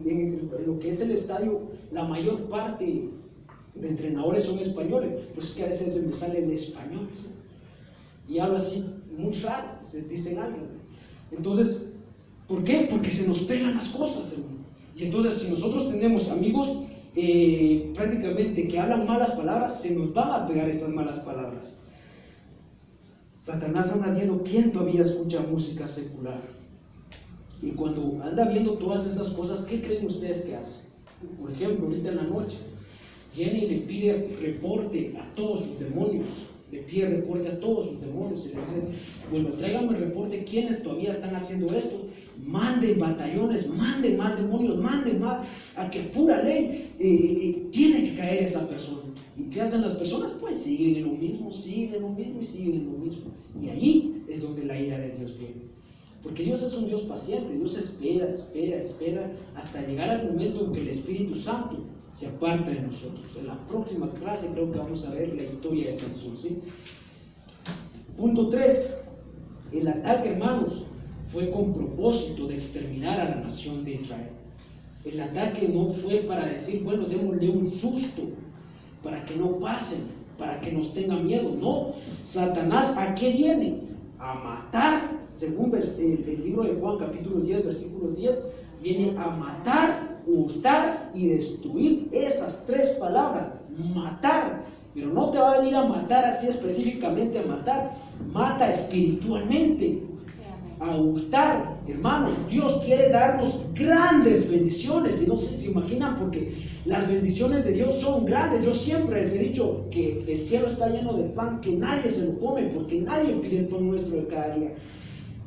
en lo que es el estadio la mayor parte de entrenadores son españoles? Pues es que a veces se me sale el español, ¿sí? Y hablo así muy raro, se dicen algo. Entonces, ¿por qué? Porque se nos pegan las cosas, hermano. Y entonces si nosotros tenemos amigos prácticamente que hablan malas palabras, se nos van a pegar esas malas palabras. Satanás anda viendo quién todavía escucha música secular. Y cuando anda viendo todas esas cosas, ¿qué creen ustedes que hace? Por ejemplo, ahorita en la noche, viene y le pide reporte a todos sus demonios. Le pide reporte a todos sus demonios y le dice: bueno, tráiganme el reporte, ¿quiénes todavía están haciendo esto? Manden batallones, manden más demonios, manden más, a que pura ley tiene que caer esa persona. ¿Y qué hacen las personas? Pues siguen en lo mismo, siguen en lo mismo y siguen en lo mismo. Y ahí es donde la ira de Dios viene. Porque Dios es un Dios paciente, Dios espera, espera, espera, hasta llegar al momento en que el Espíritu Santo se aparta de nosotros. En la próxima clase creo que vamos a ver la historia de Sansón, ¿sí? Punto 3. El ataque, hermanos, fue con propósito de exterminar a la nación de Israel. El ataque no fue para decir, bueno, démosle un susto, para que no pasen, para que nos tengan miedo. No, Satanás, ¿a qué viene? A matar. Según el libro de Juan, capítulo 10, versículo 10, viene a matar, hurtar y destruir. Esas 3 palabras, matar. Pero no te va a venir a matar así específicamente, a matar. Mata espiritualmente, a hurtar. Hermanos, Dios quiere darnos grandes bendiciones. Y no sé si se imaginan, porque las bendiciones de Dios son grandes. Yo siempre les he dicho que el cielo está lleno de pan, que nadie se lo come, porque nadie pide el pan nuestro de cada día.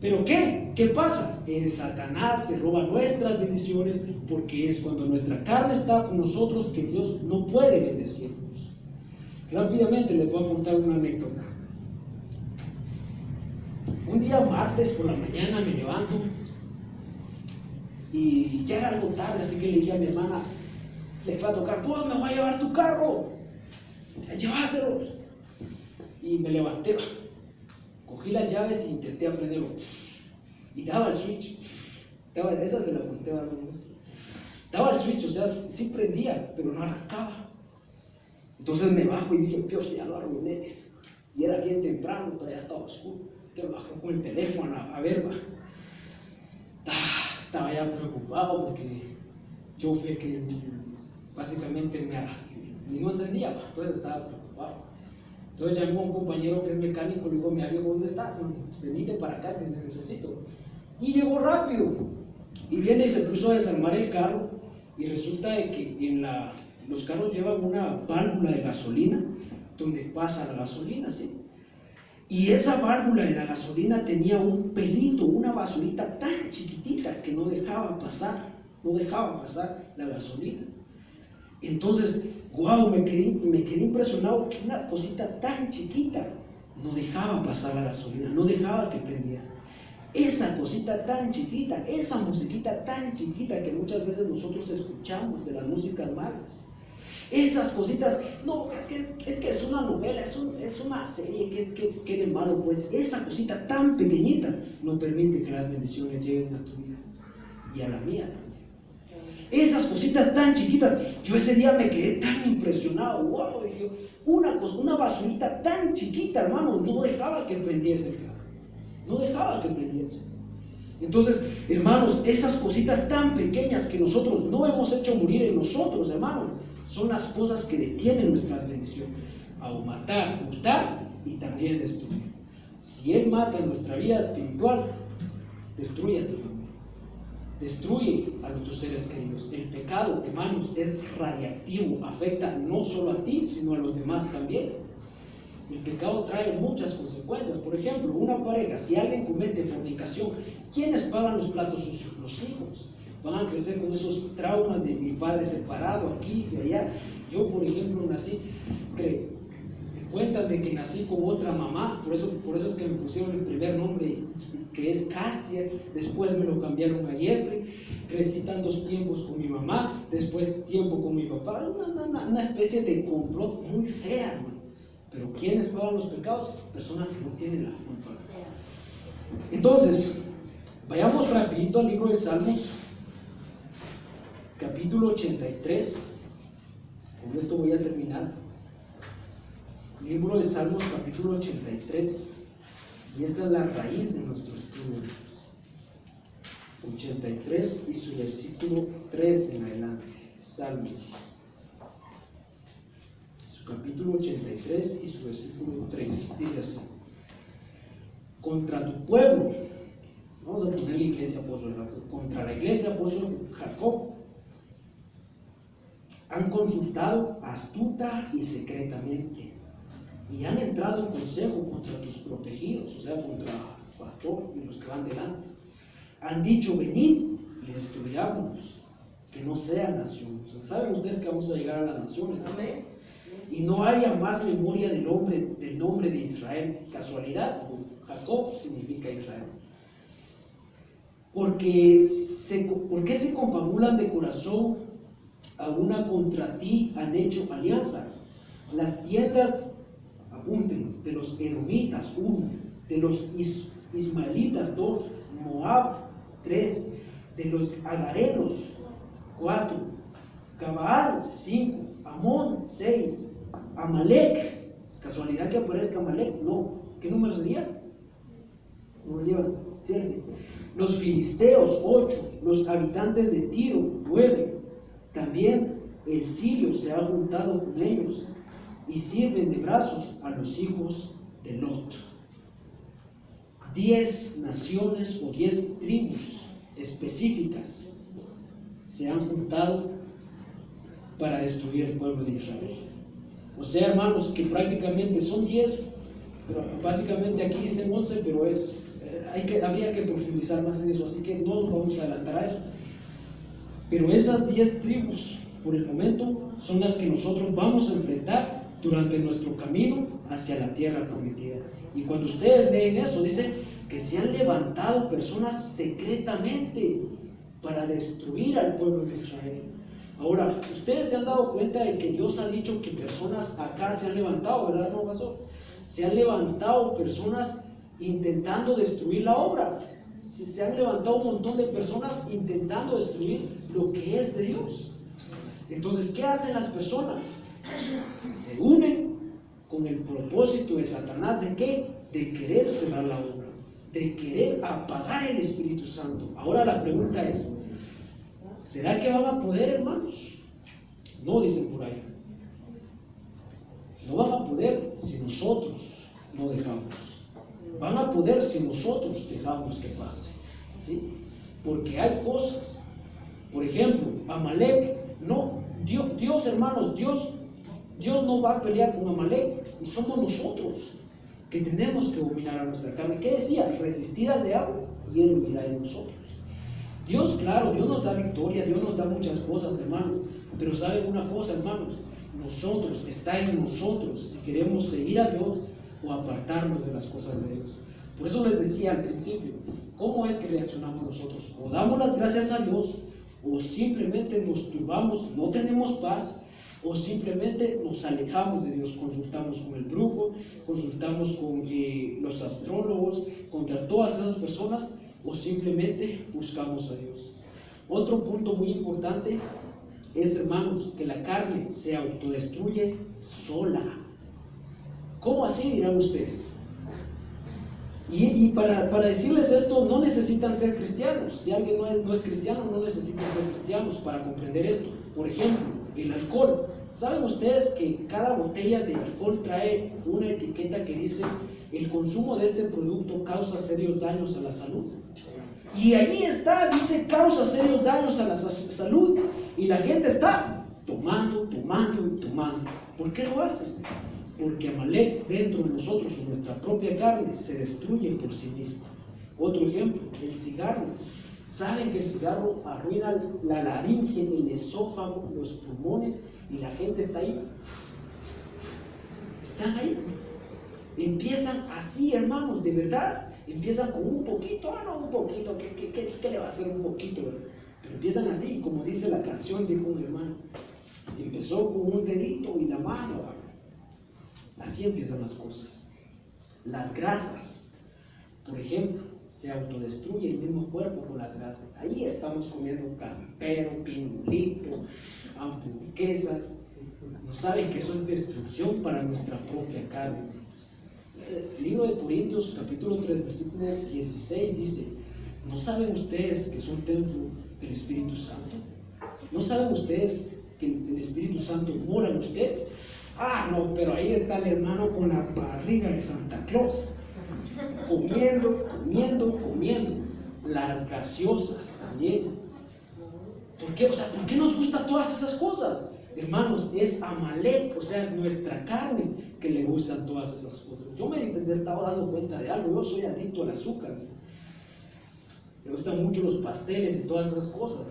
¿Pero qué? ¿Qué pasa? Satanás se roba nuestras bendiciones, porque es cuando nuestra carne está con nosotros que Dios no puede bendecirnos. Rápidamente les voy a contar una anécdota. Un día martes por la mañana me levanto y ya era algo tarde, así que le dije a mi hermana, le fue a tocar: pues me voy a llevar tu carro, llévatelo. Y me levanté, cogí las llaves e intenté aprenderlo. Y daba el switch. Esa se la conté a algo nuestro. Daba el switch, o sea, sí prendía, pero no arrancaba. Entonces me bajo y dije: peor si ya lo arruiné. Y era bien temprano, todavía estaba oscuro. Que me bajé con el teléfono a ver, va. Estaba ya preocupado porque yo fui el que básicamente no encendía, va. Entonces estaba preocupado. Entonces llamó a un compañero que es mecánico, le digo: mira viejo, ¿dónde estás, man? Venite para acá que te necesito. Y llegó rápido. Y viene y se puso a desarmar el carro. Y resulta de que los carros llevan una válvula de gasolina donde pasa la gasolina, ¿sí? Y esa válvula de la gasolina tenía un pelito, una basurita tan chiquitita que no dejaba pasar la gasolina. Entonces, wow, me quedé impresionado que una cosita tan chiquita no dejaba pasar la gasolina, no dejaba que prendiera. Esa cosita tan chiquita, esa musiquita tan chiquita que muchas veces nosotros escuchamos de las músicas malas. Esas cositas, no, es que es una novela, es una serie, que de malo, pues. Esa cosita tan pequeñita no permite que las bendiciones lleguen a tu vida y a la mía también. Esas cositas tan chiquitas, yo ese día me quedé tan impresionado. Wow, dije, una basurita tan chiquita, hermano, no dejaba que prendiese el carro, no dejaba que prendiese. Entonces, hermanos, esas cositas tan pequeñas que nosotros no hemos hecho morir en nosotros, hermanos, son las cosas que detienen nuestras bendiciones. A matar, hurtar y también destruir. Si Él mata nuestra vida espiritual, destruye a tu familia, destruye a tus seres queridos. El pecado, hermanos, es radiactivo, afecta no solo a ti, sino a los demás también. El pecado trae muchas consecuencias. Por ejemplo, una pareja, si alguien comete fornicación, ¿quiénes pagan los platos sucios? Los hijos. Van a crecer con esos traumas de mi padre separado aquí y allá. Yo, por ejemplo, nací cuentan de que nací con otra mamá, por eso es que me pusieron el primer nombre, que es Castiel, después me lo cambiaron a Jeffrey, crecí tantos tiempos con mi mamá, después tiempo con mi papá, una especie de complot muy fea, hermano. Pero ¿quiénes pagan los pecados? Personas que no tienen la culpa. Entonces, vayamos rapidito al libro de Salmos, capítulo 83. Con esto voy a terminar. Libro de Salmos, capítulo 83. Y esta es la raíz de nuestro estudio. 83 y su versículo 3 en adelante. Salmos. Su capítulo 83 y su versículo 3. Dice así: contra tu pueblo, vamos a poner la iglesia apóstol, contra la iglesia apóstol Jacob, han consultado astuta y secretamente, y han entrado en consejo contra tus protegidos, o sea, contra el pastor y los que van delante. Han dicho: venid y destruyámonos, que no sea nación. O sea, saben ustedes que vamos a llegar a las naciones. Amén. Y no haya más memoria del nombre de Israel. Casualidad, Jacob significa Israel. ¿Por qué se confabulan de corazón? A una contra ti han hecho alianza. Las tiendas, apunten, de los edomitas 1, de los ismaelitas 2, Moab 3, de los agarenos 4, Gabaal 5, Amón 6, Amalek. ¿Casualidad que aparezca Amalek? No. ¿Qué número sería? No lo llevan, ¿cierto? Los filisteos 8, los habitantes de Tiro 9. También el sirio se ha juntado con ellos y sirven de brazos a los hijos de Lot. 10 naciones o 10 tribus específicas se han juntado para destruir el pueblo de Israel. O sea, hermanos, que prácticamente son 10, pero básicamente aquí dicen 11, pero habría que profundizar más en eso, así que no nos vamos a adelantar a eso. Pero esas 10 tribus, por el momento, son las que nosotros vamos a enfrentar durante nuestro camino hacia la tierra prometida. Y cuando ustedes leen eso, dice que se han levantado personas secretamente para destruir al pueblo de Israel. Ahora, ustedes se han dado cuenta de que Dios ha dicho que personas acá se han levantado, ¿verdad? No pasó. Se han levantado personas intentando destruir la obra. Se han levantado un montón de personas intentando destruir lo que es de Dios. Entonces, ¿qué hacen las personas? Se unen con el propósito de Satanás, ¿de qué? De querer cerrar la obra, de querer apagar el Espíritu Santo. Ahora la pregunta es, ¿será que van a poder, hermanos? No, dicen por ahí. No van a poder si nosotros no dejamos. Van a poder si nosotros dejamos que pase, ¿sí? Porque hay cosas, por ejemplo, Amalek, no, Dios, hermanos, Dios no va a pelear con Amalek, y somos nosotros que tenemos que dominar a nuestra carne. ¿Qué decía? Resistir al diablo y él huirá de nosotros. Dios, claro, Dios nos da victoria, Dios nos da muchas cosas, hermanos, pero ¿saben una cosa, hermanos? Nosotros, está en nosotros si queremos seguir a Dios o apartarnos de las cosas de Dios. Por eso les decía al principio, ¿cómo es que reaccionamos nosotros? O damos las gracias a Dios, o simplemente nos turbamos, no tenemos paz, o simplemente nos alejamos de Dios, consultamos con el brujo, consultamos con los astrólogos, contra todas esas personas, o simplemente buscamos a Dios. Otro punto muy importante es, hermanos, que la carne se autodestruye sola. ¿Cómo así? Dirán ustedes. Y para decirles esto, no necesitan ser cristianos. Si alguien no es cristiano, no necesitan ser cristianos para comprender esto. Por ejemplo, el alcohol. ¿Saben ustedes que cada botella de alcohol trae una etiqueta que dice: el consumo de este producto causa serios daños a la salud? Y ahí está, dice: causa serios daños a la salud. Y la gente está tomando. ¿Por qué lo hacen? Porque Amalek dentro de nosotros, o nuestra propia carne, se destruye por sí mismo. Otro ejemplo, el cigarro. Saben que el cigarro arruina la laringe, el esófago, los pulmones, y la gente está ahí Están ahí. Empiezan así, hermanos, de verdad. Empiezan con un poquito, un poquito, ¿qué le va a hacer un poquito? Pero empiezan así, como dice la canción, dijo un hermano. Empezó con un dedito y la mano. Así empiezan las cosas. Las grasas, por ejemplo, se autodestruye el mismo cuerpo con las grasas. Ahí estamos comiendo campero, pinulito, hamburguesas. No saben que eso es destrucción para nuestra propia carne. El libro de Corintios, capítulo 3, versículo 16 dice: ¿no saben ustedes que son templo del Espíritu Santo? ¿No saben ustedes que el Espíritu Santo mora en ustedes? No, pero ahí está el hermano con la barriga de Santa Claus, comiendo. Las gaseosas también. ¿Por qué? ¿Por qué nos gustan todas esas cosas? Hermanos, es Amalek, es nuestra carne que le gustan todas esas cosas. Yo me he estado dando cuenta de algo. Yo soy adicto al azúcar. Me gustan mucho los pasteles y todas esas cosas.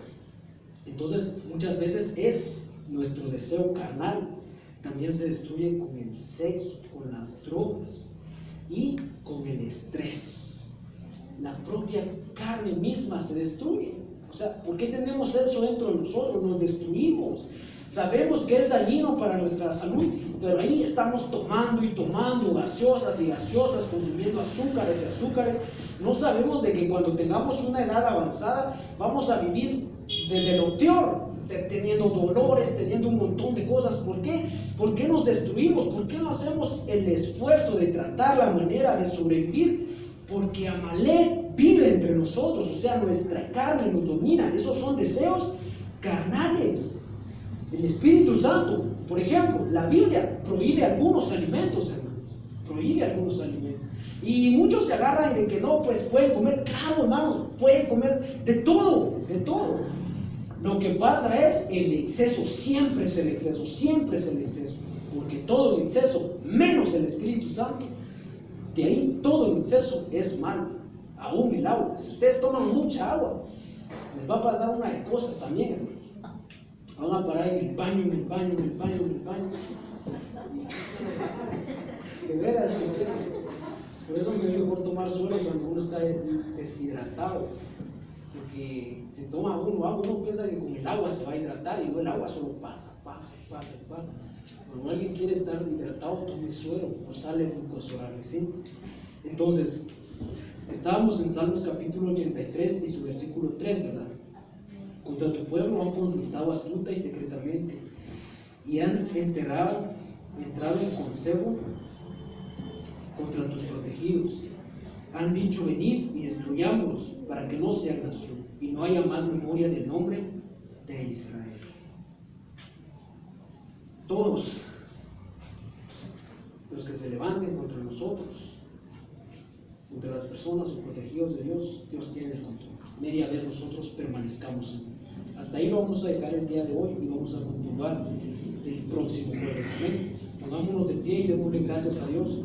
Entonces, muchas veces es nuestro deseo carnal. También se destruye con el sexo, con las drogas y con el estrés. La propia carne misma se destruye. ¿Por qué tenemos eso dentro de nosotros? Nos destruimos. Sabemos que es dañino para nuestra salud, pero ahí estamos tomando y tomando gaseosas y gaseosas, consumiendo azúcares y azúcares. No sabemos de que cuando tengamos una edad avanzada vamos a vivir desde lo peor, teniendo dolores, teniendo un montón de cosas. ¿Por qué? ¿Por qué nos destruimos? ¿Por qué no hacemos el esfuerzo de tratar la manera de sobrevivir? Porque Amalek vive entre nosotros, nuestra carne nos domina. Esos son deseos carnales. El Espíritu Santo, por ejemplo, la Biblia prohíbe algunos alimentos, hermano. Prohíbe algunos alimentos. Y muchos se agarran de que no, pues pueden comer. Claro, hermanos, pueden comer de todo, de todo. Lo que pasa es el exceso, siempre es el exceso, siempre es el exceso. Porque todo el exceso, menos el Espíritu Santo, de ahí todo el exceso es malo. Aún el agua. Si ustedes toman mucha agua, les va a pasar una de cosas también, hermano. Van a parar en el baño. De veras, por eso es mejor tomar suero cuando uno está deshidratado. Porque si toma agua, uno piensa que con el agua se va a hidratar, y no, el agua solo pasa. Cuando alguien quiere estar hidratado, tome suero, o sale glucosorable, ¿sí? Entonces, estábamos en Salmos capítulo 83 y su versículo 3, ¿verdad? Contra tu pueblo han consultado astuta y secretamente, y han entrado en consejo contra tus protegidos. Han dicho: venid y destruyámoslos, para que no sean nación, y no haya más memoria del nombre de Israel. Todos los que se levanten contra nosotros, contra las personas o protegidos de Dios, Dios tiene el control. Media vez nosotros permanezcamos en él. Hasta ahí lo vamos a dejar el día de hoy y vamos a continuar el próximo jueves. Amén. Pongámonos de pie y démosle gracias a Dios.